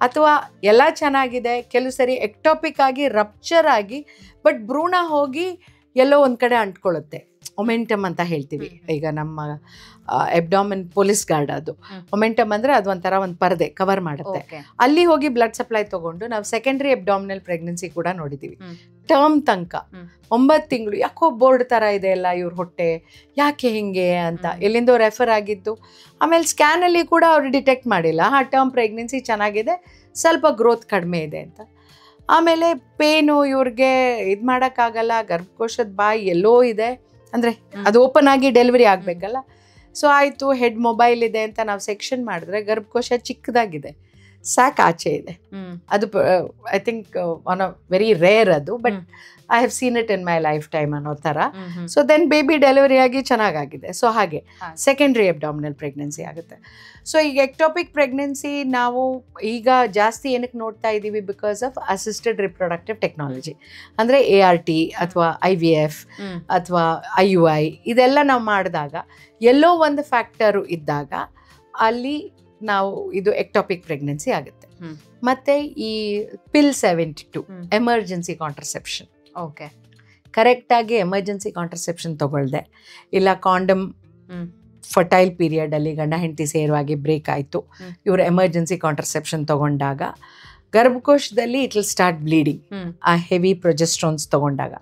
ಅಥವಾ ಎಲ್ಲ ಚೆನ್ನಾಗಿದೆ, ಕೆಲವು ಸರಿ ಎಕ್ಟೋಪಿಕ್ ಆಗಿ ರಪ್ಚರ್ ಆಗಿ ಬಟ್ ಭ್ರೂಣ ಹೋಗಿ ಎಲ್ಲೋ ಒಂದು ಕಡೆ ಅಂಟ್ಕೊಳ್ಳುತ್ತೆ. ಒಮೆಂಟಮ್ ಅಂತ ಹೇಳ್ತೀವಿ. ಈಗ ನಮ್ಮ ಎಬ್ಡಾಮಿನ್ ಪೊಲೀಸ್ ಗಾರ್ಡ್, ಅದು ಒಮೆಂಟಮ್ ಅಂದರೆ ಅದು ಒಂಥರ ಒಂದು ಪರದೆ ಕವರ್ ಮಾಡುತ್ತೆ. ಅಲ್ಲಿ ಹೋಗಿ ಬ್ಲಡ್ ಸಪ್ಲೈ ತೊಗೊಂಡು ನಾವು ಸೆಕೆಂಡ್ರಿ ಎಬ್ಡಾಮಿನಲ್ ಪ್ರೆಗ್ನೆನ್ಸಿ ಕೂಡ ನೋಡಿದ್ದೀವಿ. ಟರ್ಮ್ ತನಕ 9 ತಿಂಗಳು ಯಾಕೋ ಬೋರ್ಡ್ ಥರ ಇದೆ ಎಲ್ಲ ಇವ್ರ ಹೊಟ್ಟೆ, ಯಾಕೆ ಹಿಂಗೆ ಅಂತ ಎಲ್ಲಿಂದೋ ರೆಫರ್ ಆಗಿದ್ದು. ಆಮೇಲೆ ಸ್ಕ್ಯಾನಲ್ಲಿ ಕೂಡ ಅವರು ಡಿಟೆಕ್ಟ್ ಮಾಡಿಲ್ಲ, ಆ ಟರ್ಮ್ ಪ್ರೆಗ್ನೆನ್ಸಿ ಚೆನ್ನಾಗಿದೆ, ಸ್ವಲ್ಪ ಗ್ರೋತ್ ಕಡಿಮೆ ಇದೆ ಅಂತ. ಆಮೇಲೆ ಪೇನು, ಇವ್ರಿಗೆ ಇದು ಮಾಡೋಕ್ಕಾಗಲ್ಲ, ಗರ್ಭಕೋಶದ ಬಾಯಿ ಎಲ್ಲೋ ಇದೆ, ಅಂದರೆ ಅದು ಓಪನ್ ಆಗಿ ಡೆಲಿವರಿ ಆಗಬೇಕಲ್ಲ. ಸೊ ಆಯಿತು, ಹೆಡ್ ಮೊಬೈಲ್ ಇದೆ ಅಂತ ನಾವು ಸೆಕ್ಷನ್ ಮಾಡಿದ್ರೆ ಗರ್ಭಕೋಶ ಚಿಕ್ಕದಾಗಿದೆ, ಸ್ಯಾಕ್ ಆಚೆ ಇದೆ. ಅದು I think one of very rare ಅದು, but I have seen it in my life time ಅನ್ನೋ ಥರ. ಸೊ ದೆನ್ ಬೇಬಿ ಡೆಲಿವರಿ ಆಗಿ ಚೆನ್ನಾಗಾಗಿದೆ. ಸೊ ಹಾಗೆ ಸೆಕೆಂಡ್ರಿ ಅಬ್ಡಾಮಿನಲ್ ಪ್ರೆಗ್ನೆನ್ಸಿ ಆಗುತ್ತೆ. ಸೊ ಈಗ ಎಕ್ಟೋಪಿಕ್ ಪ್ರೆಗ್ನೆನ್ಸಿ ನಾವು ಈಗ ಜಾಸ್ತಿ ಏನಕ್ಕೆ ನೋಡ್ತಾ ಇದ್ದೀವಿ, because of assisted reproductive technology. ಅಂದರೆ ART ಅಥವಾ IVF ಅಥವಾ IUI ಇದೆಲ್ಲ ನಾವು ಮಾಡಿದಾಗ ಎಲ್ಲೋ ಒಂದು ಫ್ಯಾಕ್ಟರು ಇದ್ದಾಗ ಅಲ್ಲಿ ನಾವು ಇದು ಎಕ್ಟೋಪಿಕ್ ಪ್ರೆಗ್ನೆನ್ಸಿ ಆಗುತ್ತೆ. ಮತ್ತು ಈ ಪಿಲ್ 72 ಎಮರ್ಜೆನ್ಸಿ ಕಾಂಟ್ರಸೆಪ್ಷನ್. ಓಕೆ, ಕರೆಕ್ಟಾಗಿ ಎಮರ್ಜೆನ್ಸಿ ಕಾಂಟ್ರಸೆಪ್ಷನ್ ತೊಗೊಳ್ದೆ, ಇಲ್ಲ ಕಾಂಡಮ್ ಫರ್ಟೈಲ್ ಪೀರಿಯಡಲ್ಲಿ ಗಂಡ ಹೆಂಡತಿ ಸೇರುವಾಗಿ ಬ್ರೇಕ್ ಆಯಿತು, ಇವರು ಎಮರ್ಜೆನ್ಸಿ ಕಾಂಟ್ರಸೆಪ್ಷನ್ ತೊಗೊಂಡಾಗ ಗರ್ಭಕೋಶದಲ್ಲಿ ಇಟ್ ವಿಲ್ ಸ್ಟಾರ್ಟ್ ಬ್ಲೀಡಿಂಗ್, ಆ ಹೆವಿ ಪ್ರೊಜೆಸ್ಟ್ರಾನ್ಸ್ ತೊಗೊಂಡಾಗ.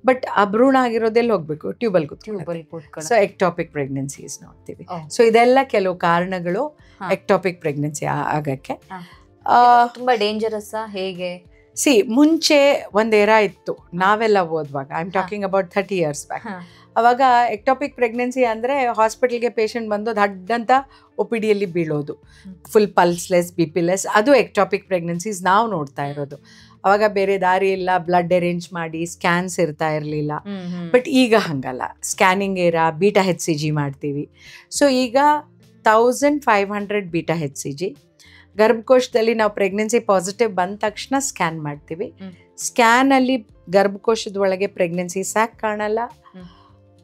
ಬಟ್ ಆ ಭ್ರೂಣ ಆಗಿರೋದೆಲ್ಲಿ ಹೋಗಬೇಕು, ಟ್ಯೂಬಲ್ ಕೂತ್ಕೊಳ್ಳಿ. ಸೊ ಎಕ್ಟೋಪಿಕ್ ಪ್ರೆಗ್ನೆನ್ಸೀಸ್ ನೋಡ್ತೀವಿ. ಸೊ ಇದೆಲ್ಲ ಕೆಲವು ಕಾರಣಗಳು ಎಕ್ಟೋಪಿಕ್ ಪ್ರೆಗ್ನೆನ್ಸಿ ಆಗಕ್ಕೆ. ತುಂಬಾ ಡೇಂಜರಸ್ ಹೇಗೆ? ಮುಂಚೆ ಒಂದು ಎರಾ ಇತ್ತು, ನಾವೆಲ್ಲ ಓದುವಾಗ, I am talking about 30 years back. ಅವಾಗ ಎಕ್ಟೋಪಿಕ್ ಪ್ರೆಗ್ನೆನ್ಸಿ ಅಂದರೆ ಹಾಸ್ಪಿಟಲ್ಗೆ ಪೇಷಂಟ್ ಬಂದು ದಡ್ಡಂತ OPD ಯಲ್ಲಿ ಬೀಳೋದು, ಫುಲ್ ಪಲ್ಸ್ಲೆಸ್, BP-ಲೆಸ್. ಅದು ಎಕ್ಟೋಪಿಕ್ ಪ್ರೆಗ್ನೆನ್ಸೀಸ್ ನಾವು ನೋಡ್ತಾ ಇರೋದು. ಅವಾಗ ಬೇರೆ ದಾರಿ ಇಲ್ಲ, ಬ್ಲಡ್ ಅರೇಂಜ್ ಮಾಡಿ ಸ್ಕ್ಯಾನ್ಸ್ ಇರ್ತಾ ಇರಲಿಲ್ಲ. ಬಟ್ ಈಗ ಹಂಗಲ್ಲ, ಸ್ಕ್ಯಾನಿಂಗ್ ಏರಾ, ಬೀಟಾ HCG ಮಾಡ್ತೀವಿ. ಸೊ ಈಗ 1500 ಬೀಟಾ HCG ಗರ್ಭಕೋಶದಲ್ಲಿ ನಾವು ಪ್ರೆಗ್ನೆನ್ಸಿ ಪಾಸಿಟಿವ್ ಬಂದ ತಕ್ಷಣ ಸ್ಕ್ಯಾನ್ ಮಾಡ್ತೀವಿ. ಸ್ಕ್ಯಾನಲ್ಲಿ ಗರ್ಭಕೋಶದ ಒಳಗೆ ಪ್ರೆಗ್ನೆನ್ಸಿ ಸ್ಯಾಕ್ ಕಾಣಲ್ಲ,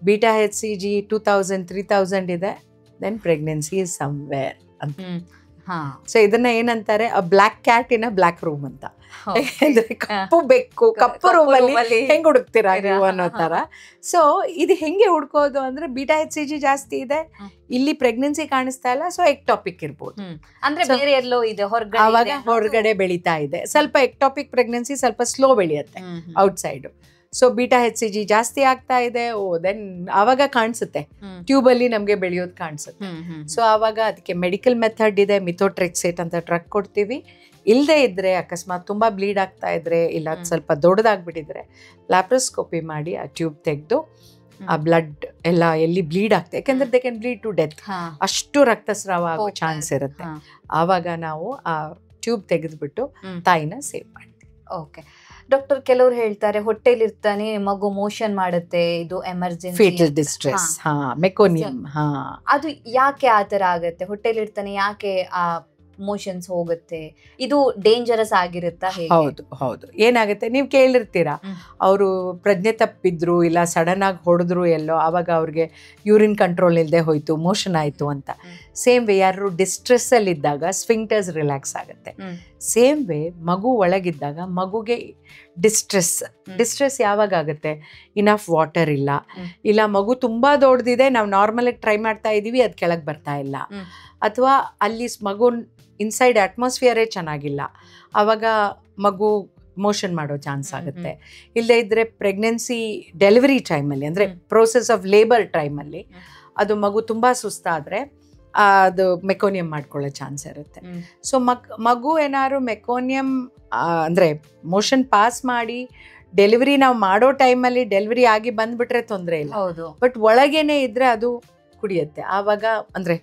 ಬೀಟಾ HCG 2000-3000 ಇದೆ, ದೆನ್ ಪ್ರೆಗ್ನೆನ್ಸಿ ಇಸ್ ಸಮ್ವೇರ್ ಅಂತ. ಸೊ ಇದನ್ನ ಏನಂತಾರೆ, black cat in a black room ಅಂತ. ಯಾಕೆಂದ್ರೆ ಕಪ್ಪು ಬೆಕ್ಕು ಕಪ್ಪು ರೂಮಲ್ಲಿ ಹೆಂಗ್ ಹುಡುಕ್ತೀರಾ ನೀವು ಅನ್ನೋ ತರ. ಸೊ ಇದು ಹೆಂಗೆ ಹುಡ್ಕೋದು ಅಂದ್ರೆ ಬೀಟಾ HCG ಜಾಸ್ತಿ ಇದೆ, ಇಲ್ಲಿ ಪ್ರೆಗ್ನೆನ್ಸಿ ಕಾಣಿಸ್ತಾ ಇಲ್ಲ, ಸೊ ಎಕ್ಟೋಪಿಕ್ ಇರ್ಬೋದು. ಅಂದ್ರೆ ಬೇರೆ ಎಲ್ಲೋ ಇದೆ ಅವಾಗ ಹೊರಗಡೆ ಬೆಳೀತಾ ಇದೆ. ಸ್ವಲ್ಪ ಎಕ್ಟೋಪಿಕ್ ಪ್ರೆಗ್ನೆನ್ಸಿ ಸ್ವಲ್ಪ ಸ್ಲೋ ಬೆಳೆಯುತ್ತೆ ಔಟ್ಸೈಡ್. ಸೊ ಬೀಟಾ HCG ಜಾಸ್ತಿ ಆಗ್ತಾ ಇದೆ, ದೆನ್ ಆವಾಗ ಕಾಣಿಸುತ್ತೆ, ಟ್ಯೂಬಲ್ಲಿ ನಮಗೆ ಬೆಳೆಯೋದು ಕಾಣಿಸುತ್ತೆ. ಸೊ ಆವಾಗ ಅದಕ್ಕೆ ಮೆಡಿಕಲ್ ಮೆಥಡ್ ಇದೆ, ಮಿಥೋಟ್ರೆಕ್ಸೇಟ್ ಅಂತ ಡ್ರಗ್ ಕೊಡ್ತೀವಿ. ಇಲ್ಲದೆ ಇದ್ರೆ, ಅಕಸ್ಮಾತ್ ತುಂಬ ಬ್ಲೀಡ್ ಆಗ್ತಾ ಇದ್ರೆ, ಇಲ್ಲ ಸ್ವಲ್ಪ ದೊಡ್ಡದಾಗ್ಬಿಟ್ಟಿದ್ರೆ ಲ್ಯಾಪ್ರೋಸ್ಕೋಪಿ ಮಾಡಿ ಆ ಟ್ಯೂಬ್ ತೆಗೆದು ಆ ಬ್ಲಡ್ ಎಲ್ಲ ಎಲ್ಲಿ ಬ್ಲೀಡ್ ಆಗ್ತದೆ, ಯಾಕೆಂದ್ರೆ they can bleed to death, ಅಷ್ಟು ರಕ್ತಸ್ರಾವ ಆಗೋ ಚಾನ್ಸ್ ಇರುತ್ತೆ. ಆವಾಗ ನಾವು ಆ ಟ್ಯೂಬ್ ತೆಗೆದ್ಬಿಟ್ಟು ತಾಯಿನ ಸೇವ್ ಮಾಡ್ತೀವಿ. ಓಕೆ ಡಾಕ್ಟರ್, ಕೆಲವ್ರು ಹೇಳ್ತಾರೆ ಹೊಟ್ಟೆಲಿರ್ತಾನೆ ಮಗು ಮೋಷನ್ ಮಾಡುತ್ತೆ, ಇದು ಎಮರ್ಜೆನ್ಸಿ ಫೀಟಲ್ ಡಿಸ್ಟ್ರೆಸ್, ಮೆಕೋನಿಯಂ. ಅದು ಯಾಕೆ ಆ ತರ ಆಗತ್ತೆ? ಹೊಟ್ಟೆಲಿರ್ತಾನೆ ಯಾಕೆ ಆ ಮೋಷನ್ಸ್ ಹೋಗುತ್ತೆ? ಇದು ಡೇಂಜರಸ್ ಆಗಿರುತ್ತಾ? ಹೌದು ಹೌದು. ಏನಾಗುತ್ತೆ, ನೀವು ಕೇಳಿರ್ತೀರಾ, ಅವರು ಪ್ರಜ್ಞೆ ತಪ್ಪಿದ್ರು, ಇಲ್ಲ ಸಡನ್ ಆಗಿ ಹೊಡೆದ್ರು ಎಲ್ಲೋ, ಆವಾಗ ಅವ್ರಿಗೆ ಯೂರಿನ್ ಕಂಟ್ರೋಲ್ ಇಲ್ಲದೆ ಹೋಯ್ತು, ಮೋಷನ್ ಆಯಿತು ಅಂತ. ಸೇಮ್ ವೇ ಯಾರು ಡಿಸ್ಟ್ರೆಸ್ಸಲ್ಲಿ ಇದ್ದಾಗ ಸ್ಫಿಂಕ್ಟರ್ಸ್ ರಿಲ್ಯಾಕ್ಸ್ ಆಗುತ್ತೆ. ಸೇಮ್ ವೇ ಮಗು ಒಳಗಿದ್ದಾಗ ಮಗುಗೆ ಡಿಸ್ಟ್ರೆಸ್ ಯಾವಾಗ ಆಗುತ್ತೆ, ಇನಫ್ ವಾಟರ್ ಇಲ್ಲ, ಇಲ್ಲ ಮಗು ತುಂಬ ದೊಡ್ಡದಿದೆ, ನಾವು ನಾರ್ಮಲಾಗಿ ಟ್ರೈ ಮಾಡ್ತಾ ಇದ್ದೀವಿ, ಅದು ಕೆಳಗೆ ಬರ್ತಾ ಇಲ್ಲ, ಅಥವಾ ಅಲ್ಲಿ ಮಗು ಇನ್ಸೈಡ್ ಅಟ್ಮಾಸ್ಫಿಯರೇ ಚೆನ್ನಾಗಿಲ್ಲ, ಆವಾಗ ಮಗು ಮೋಷನ್ ಮಾಡೋ ಚಾನ್ಸ್ ಆಗುತ್ತೆ. ಇಲ್ಲದೇ ಇದ್ದರೆ ಪ್ರೆಗ್ನೆನ್ಸಿ ಡೆಲಿವರಿ ಟೈಮಲ್ಲಿ, ಅಂದರೆ ಪ್ರೋಸೆಸ್ ಆಫ್ ಲೇಬರ್ ಟೈಮಲ್ಲಿ ಅದು ಮಗು ತುಂಬ ಸುಸ್ತಾದರೆ ಅದು ಮೆಕೋನಿಯಂ ಮಾಡ್ಕೊಳ್ಳೋ ಚಾನ್ಸ್ ಇರುತ್ತೆ. ಸೊ ಮಗು ಏನಾದ್ರು ಮೆಕೋನಿಯಂ ಅಂದರೆ ಮೋಷನ್ ಪಾಸ್ ಮಾಡಿ ಡೆಲಿವರಿ ನಾವು ಮಾಡೋ ಟೈಮಲ್ಲಿ ಡೆಲಿವರಿ ಆಗಿ ಬಂದ್ಬಿಟ್ರೆ ತೊಂದರೆ ಇಲ್ಲ. ಬಟ್ ಒಳಗೇನೆ ಇದ್ರೆ ಅದು ಕುಡಿಯುತ್ತೆ. ಆವಾಗ ಅಂದ್ರೆ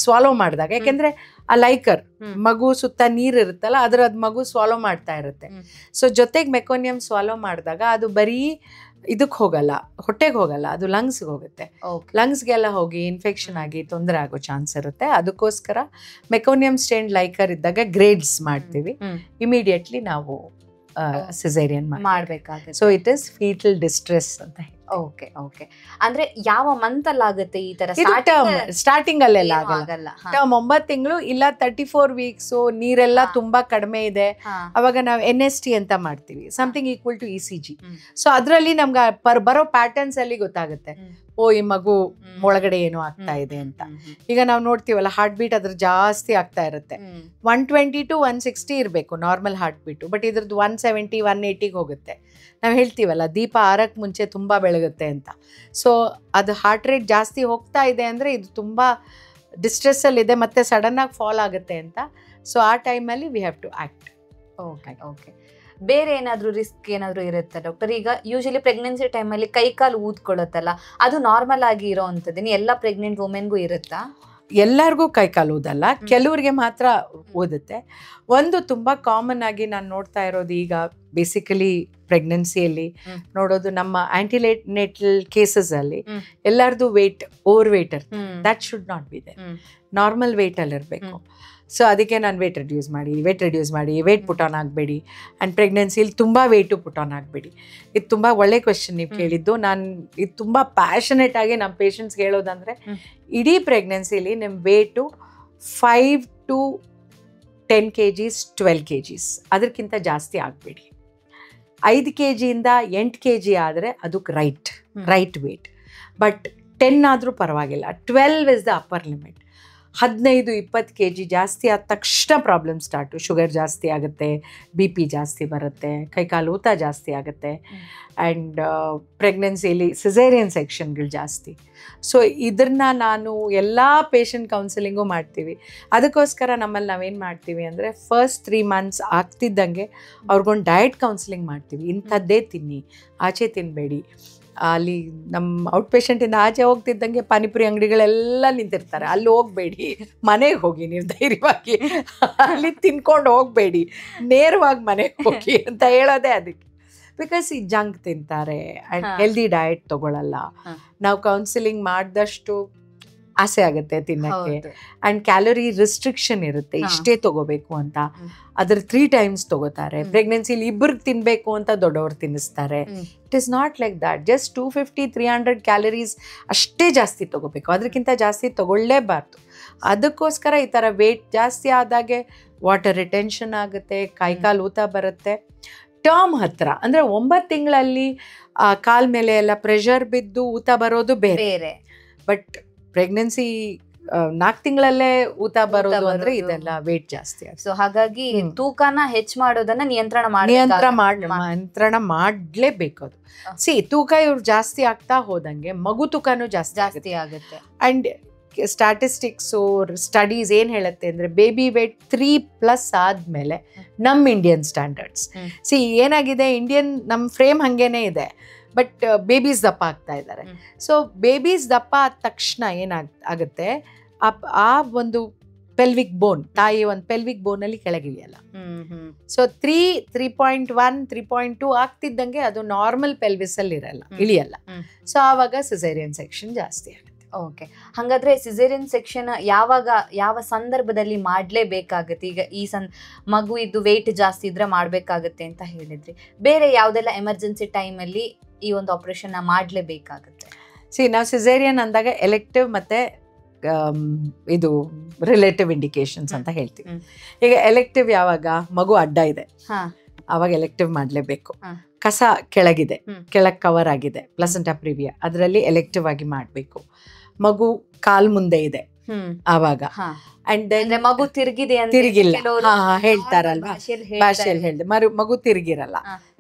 ಸ್ವಾಲೋ ಮಾಡಿದಾಗ, ಯಾಕೆಂದ್ರೆ ಆ ಲೈಕರ್ ಮಗು ಸುತ್ತ ನೀರು ಇರುತ್ತಲ್ಲ, ಅದ್ ಮಗು ಸ್ವಾಲೋ ಮಾಡ್ತಾ ಇರುತ್ತೆ. ಸೊ ಜೊತೆಗೆ ಮೆಕೋನಿಯಂ ಸ್ವಾಲೋ ಮಾಡಿದಾಗ ಅದು ಬರೀ ಇದಕ್ಕೆ ಹೋಗಲ್ಲ, ಹೊಟ್ಟೆಗೆ ಹೋಗಲ್ಲ, ಅದು ಲಂಗ್ಸ್ಗೆ ಹೋಗುತ್ತೆ. ಲಂಗ್ಸ್ಗೆಲ್ಲ ಹೋಗಿ ಇನ್ಫೆಕ್ಷನ್ ಆಗಿ ತೊಂದರೆ ಆಗೋ ಚಾನ್ಸ್ ಇರುತ್ತೆ. ಅದಕ್ಕೋಸ್ಕರ ಮೆಕೋನಿಯಂ ಸ್ಟೇನ್ಡ್ ಲೈಕರ್ ಇದ್ದಾಗ ಗ್ರೇಡ್ಸ್ ಮಾಡ್ತೀವಿ, ಇಮಿಡಿಯೇಟ್ಲಿ ನಾವು ಸಿಸೇರಿಯನ್ ಮಾಡಬೇಕಾಗುತ್ತೆ. So it is foetal distress ಅಂತ ಹೇಳಿ. Okay okay. ಅಂದ್ರೆ ಯಾವ ಮಂತ್ ಅಲ್ಲಿ ಆಗುತ್ತೆ ಈ ತರ? ಸ್ಟಾರ್ಟಿಂಗ್ ಅಲ್ಲೆಲ್ಲ ಆಗಲ್ಲ. ಆಗಲ್ಲ. ಟರ್ಮ್ 9 ತಿಂಗಳು ಇಲ್ಲ 34 ವೀಕ್ಸ್ ನೀರೆಲ್ಲ ತುಂಬಾ ಕಡಿಮೆ ಇದೆ, ಅವಾಗ ನಾವು NST ಅಂತ ಮಾಡ್ತೀವಿ, something equal to ECG. So ಅದ್ರಲ್ಲಿ ನಮ್ಗೆ ಬರೋ ಪ್ಯಾಟರ್ನ್ಸ್ ಅಲ್ಲಿ ಗೊತ್ತಾಗುತ್ತೆ, ಓ ಈ ಮಗು ಒಳಗಡೆ ಏನೋ ಆಗ್ತಾ ಇದೆ ಅಂತ. ಈಗ ನಾವು ನೋಡ್ತೀವಲ್ಲ ಹಾರ್ಟ್ ಬೀಟ್ ಅದ್ರ ಜಾಸ್ತಿ ಆಗ್ತಾ ಇರುತ್ತೆ, 120 to 160 ಇರಬೇಕು ನಾರ್ಮಲ್ ಹಾರ್ಟ್ ಬೀಟು, ಬಟ್ ಇದ್ರದ್ದು 170 180ಗೆ ಹೋಗುತ್ತೆ. ನಾವು ಹೇಳ್ತೀವಲ್ಲ ದೀಪ ಆರಕ್ಕೆ ಮುಂಚೆ ತುಂಬ ಬೆಳಗುತ್ತೆ ಅಂತ. ಸೊ ಅದು ಹಾರ್ಟ್ ರೇಟ್ ಜಾಸ್ತಿ ಹೋಗ್ತಾ ಇದೆ ಅಂದರೆ ಇದು ತುಂಬ ಡಿಸ್ಟ್ರೆಸ್ಸಲ್ಲಿದೆ ಮತ್ತು ಸಡನ್ನಾಗಿ ಫಾಲ್ ಆಗುತ್ತೆ ಅಂತ. ಸೊ ಆ ಟೈಮಲ್ಲಿ we have to act. Okay okay. ಬೇರೆ ಏನಾದರೂ ರಿಸ್ಕ್ ಏನಾದರೂ ಇರುತ್ತೆ ಡಾಕ್ಟರ್? ಈಗ ಯೂಶಲಿ ಪ್ರೆಗ್ನೆನ್ಸಿ ಟೈಮಲ್ಲಿ ಕೈ ಕಾಲು ಊದ್ಕೊಳ್ಳುತ್ತಲ್ಲ, ಅದು ನಾರ್ಮಲ್ ಆಗಿ ಇರೋ ಅಂಥದ್ದು ಎಲ್ಲ ಪ್ರೆಗ್ನೆಂಟ್ ವುಮೆನ್ಗೂ ಇರುತ್ತಾ? ಎಲ್ಲರಿಗೂ ಕೈಕಾಲು ಊದಲ್ಲ, ಕೆಲವ್ರಿಗೆ ಮಾತ್ರ ಊದುತ್ತೆ. ಒಂದು ತುಂಬ ಕಾಮನ್ ಆಗಿ ನಾನು ನೋಡ್ತಾ ಇರೋದು ಈಗ ಬೇಸಿಕಲಿ ಪ್ರೆಗ್ನೆನ್ಸಿಯಲ್ಲಿ ನೋಡೋದು, ನಮ್ಮ ಆಂಟಿನೇಟಲ್ ಕೇಸಸಲ್ಲಿ ಎಲ್ಲರದು ವೇಟ್ ಓವರ್ ವೇಟ್ ಇರುತ್ತೆ. That should not be they, normal ವೇಟಲ್ಲಿ ಇರಬೇಕು. ಸೊ ಅದಕ್ಕೆ ನಾನು ವೇಟ್ ರಿಡ್ಯೂಸ್ ಮಾಡಿ ವೇಟ್ ಪುಟ್ ಆನ್ ಆಗಬೇಡಿ, ಆ್ಯಂಡ್ ಪ್ರೆಗ್ನೆನ್ಸಿಲಿ ತುಂಬ ವೇಟು ಪುಟ್ ಆನ್ ಆಗಬೇಡಿ. ಇದು ತುಂಬ ಒಳ್ಳೆ ಕ್ವೆಶನ್ ನೀವು ಕೇಳಿದ್ದು. ನಾನು ಇದು ತುಂಬ ಪ್ಯಾಷನೇಟ್ ಆಗಿ ನಮ್ಮ ಪೇಷಂಟ್ಸ್ಗೆ ಹೇಳೋದಂದರೆ, ಇಡೀ ಪ್ರೆಗ್ನೆನ್ಸಿಲಿ ನಿಮ್ಮ ವೇಟು 5 to 10 kgs 12 kgs ಅದಕ್ಕಿಂತ ಜಾಸ್ತಿ ಆಗಬೇಡಿ. 5 kgಯಿಂದ 8 kg ಆದರೆ ಅದಕ್ಕೆ ರೈಟ್ ವೇಟ್. ಬಟ್ 10 ಆದರೂ ಪರವಾಗಿಲ್ಲ, 12 is the upper limit. 15-20 kg ಜಾಸ್ತಿ ಆದ ತಕ್ಷಣ ಪ್ರಾಬ್ಲಮ್ ಸ್ಟಾರ್ಟು. ಶುಗರ್ ಜಾಸ್ತಿ ಆಗುತ್ತೆ, BP ಜಾಸ್ತಿ ಬರುತ್ತೆ, ಕೈಕಾಲು ಊತ ಜಾಸ್ತಿ ಆಗುತ್ತೆ, ಆ್ಯಂಡ್ ಪ್ರೆಗ್ನೆನ್ಸಿಯಲ್ಲಿ ಸಿಸೇರಿಯನ್ ಸೆಕ್ಷನ್ಗಳು ಜಾಸ್ತಿ. ಸೊ ಇದನ್ನು ನಾನು ಎಲ್ಲ ಪೇಷಂಟ್ ಕೌನ್ಸಿಲಿಂಗು ಮಾಡ್ತೀವಿ. ಅದಕ್ಕೋಸ್ಕರ ನಮ್ಮಲ್ಲಿ ನಾವೇನು ಮಾಡ್ತೀವಿ ಅಂದರೆ, ಫಸ್ಟ್ 3 months ಆಗ್ತಿದ್ದಂಗೆ ಅವ್ರಿಗೊಂದು ಡಯಟ್ ಕೌನ್ಸಿಲಿಂಗ್ ಮಾಡ್ತೀವಿ. ಇಂಥದ್ದೇ ತಿನ್ನಿ, ಆಚೆ ತಿನ್ನಬೇಡಿ. ಅಲ್ಲಿ ನಮ್ಮ ಔಟ್ ಪೇಷಂಟಿಂದ ಆಚೆ ಹೋಗ್ತಿದ್ದಂಗೆ ಪಾನಿಪುರಿ ಅಂಗಡಿಗಳೆಲ್ಲ ನಿಂತಿರ್ತಾರೆ, ಅಲ್ಲಿ ಹೋಗಬೇಡಿ, ಮನೆಗೆ ಹೋಗಿ ನೀವು ಧೈರ್ಯವಾಗಿ, ಅಲ್ಲಿ ತಿನ್ಕೊಂಡು ಹೋಗಬೇಡಿ, ನೇರವಾಗಿ ಮನೆಗೆ ಹೋಗಿ ಅಂತ ಹೇಳೋದೇ ಅದಕ್ಕೆ. ಬಿಕಾಸ್ ಈ ಜಂಕ್ ತಿಂತಾರೆ ಆ್ಯಂಡ್ ಹೆಲ್ದಿ ಡಯಟ್ ತೊಗೊಳಲ್ಲ. ನಾವು ಕೌನ್ಸಿಲಿಂಗ್ ಮಾಡಿದಷ್ಟು ಆಸೆ ಆಗುತ್ತೆ ತಿನ್ನಕ್ಕೆ, ಆ್ಯಂಡ್ ಕ್ಯಾಲೋರಿ ರಿಸ್ಟ್ರಿಕ್ಷನ್ ಇರುತ್ತೆ, ಇಷ್ಟೇ ತೊಗೋಬೇಕು ಅಂತ. ಅದ್ರ 3 times ತೊಗೋತಾರೆ. ಪ್ರೆಗ್ನೆನ್ಸಿಲಿ ಇಬ್ಬರಿಗೆ ತಿನ್ನಬೇಕು ಅಂತ ದೊಡ್ಡವ್ರು ತಿನ್ನಿಸ್ತಾರೆ. It is not like that. Just 250-300 calories ಅಷ್ಟೇ ಜಾಸ್ತಿ ತೊಗೋಬೇಕು, ಅದಕ್ಕಿಂತ ಜಾಸ್ತಿ ತೊಗೊಳ್ಳೇಬಾರ್ದು. ಅದಕ್ಕೋಸ್ಕರ ಈ ಥರ ವೇಟ್ ಜಾಸ್ತಿ ಆದಾಗೆ ವಾಟರ್ ರಿಟೆನ್ಷನ್ ಆಗುತ್ತೆ, ಕೈಕಾಲು ಊತ ಬರುತ್ತೆ. ಟರ್ಮ್ ಹತ್ರ ಅಂದರೆ 9 ತಿಂಗಳಲ್ಲಿ ಕಾಲ ಮೇಲೆ ಎಲ್ಲ ಪ್ರೆಷರ್ ಬಿದ್ದು ಊತ ಬರೋದು ಬೇರೆ. ಬಟ್ ಪ್ರೆಗ್ನೆನ್ಸಿ 4 ತಿಂಗಳಲ್ಲೇ ಊತ ಬರೋದು ಅಂದ್ರೆ ಇದೆಲ್ಲ ವೇಟ್ ಜಾಸ್ತಿ ಆಗುತ್ತೆ. ಸೊ ಹಾಗಾಗಿ ತೂಕನ ಹೆಚ್ಚು ಮಾಡೋದನ್ನ ನಿಯಂತ್ರಣ ಮಾಡ್ಲೇಬೇಕು. ಅದು ತೂಕ ಇವ್ರು ಜಾಸ್ತಿ ಆಗ್ತಾ ಹೋದಂಗೆ ಮಗು ತೂಕನೂ ಜಾಸ್ತಿ ಆಗುತ್ತೆ. ಅಂಡ್ ಸ್ಟ್ಯಾಟಿಸ್ಟಿಕ್ಸು ಸ್ಟಡೀಸ್ ಏನು ಹೇಳುತ್ತೆ ಅಂದರೆ, ಬೇಬಿ ವೇಟ್ 3+ ಆದಮೇಲೆ ನಮ್ಮ ಇಂಡಿಯನ್ ಸ್ಟ್ಯಾಂಡರ್ಡ್ಸ್ ಏನಾಗಿದೆ, ನಮ್ಮ ಫ್ರೇಮ್ ಹಾಗೇನೆ ಇದೆ, ಬಟ್ ಬೇಬೀಸ್ ದಪ್ಪ ಆಗ್ತಾ ಇದ್ದಾರೆ. ಸೊ ಬೇಬೀಸ್ ದಪ್ಪ ಆದ ತಕ್ಷಣ ಆಗುತ್ತೆ, ಆ ಒಂದು ಪೆಲ್ವಿಕ್ ಬೋನ್, ತಾಯಿ ಒಂದು ಪೆಲ್ವಿಕ್ ಬೋನಲ್ಲಿ ಕೆಳಗಿಳಿಯಲ್ಲ. ಸೊ 3.1 3.2 ಆಗ್ತಿದ್ದಂಗೆ ಅದು ನಾರ್ಮಲ್ ಪೆಲ್ವಿಸಲ್ಲಿ ಇಳಿಯಲ್ಲ. ಸೊ ಆವಾಗ ಸಿಸೇರಿಯನ್ ಸೆಕ್ಷನ್ ಜಾಸ್ತಿ ಆಗುತ್ತೆ. ಓಕೆ, ಹಾಗಾದ್ರೆ ಸಿಸೇರಿಯನ್ ಸೆಕ್ಷನ್ ಯಾವ ಸಂದರ್ಭದಲ್ಲಿ ಮಾಡಲೇಬೇಕಾಗುತ್ತೆ? ಈಗ ಈ ಮಗು ಇದ್ದು ವೇಟ್ ಜಾಸ್ತಿ ಇದ್ರೆ ಮಾಡಬೇಕಾಗುತ್ತೆ ಅಂತ ಹೇಳಿದ್ರಿ. ಬೇರೆ ಯಾವುದೆಲ್ಲ ಎಮರ್ಜೆನ್ಸಿ ಟೈಮಲ್ಲಿ ಈ ಒಂದು ಆಪರೇಷನ್ ಮಾಡಲೇಬೇಕಾಗುತ್ತೆ? ನಾವು ಸಿಸೇರಿಯನ್ ಅಂದಾಗ ಎಲೆಕ್ಟಿವ್ ಮತ್ತು ಇದು ರಿಲೇಟಿವ್ ಇಂಡಿಕೇಶನ್ಸ್ ಅಂತ ಹೇಳ್ತೀವಿ. ಈಗ ಎಲೆಕ್ಟಿವ್ ಯಾವಾಗ ಮಗು ಅಡ್ಡ ಇದೆ ಆವಾಗ ಎಲೆಕ್ಟಿವ್ ಮಾಡಲೇಬೇಕು. ಕಸ ಕೆಳಗಿದೆ, ಕೆಳಗೆ ಕವರ್ ಆಗಿದೆ, ಪ್ಲಸೆಂಟಾ ಪ್ರಿವಿಯಾ, ಅದರಲ್ಲಿ ಎಲೆಕ್ಟಿವ್ ಆಗಿ ಮಾಡಬೇಕು. ಮಗು ಕಾಲ್ ಮುಂದೆ ಇದೆ ಆವಾಗ, ಅಂಡ್ ದೆನ್ ಮಗು ತಿರುಗಿಲ್ಲ ಹೇಳ್ತಾರಲ್ವಾ, ಭಾಷೆಯಲ್ಲಿ ಹೇಳಿದೆ, ಮಗು ತಿರುಗಿರಲ್ಲ,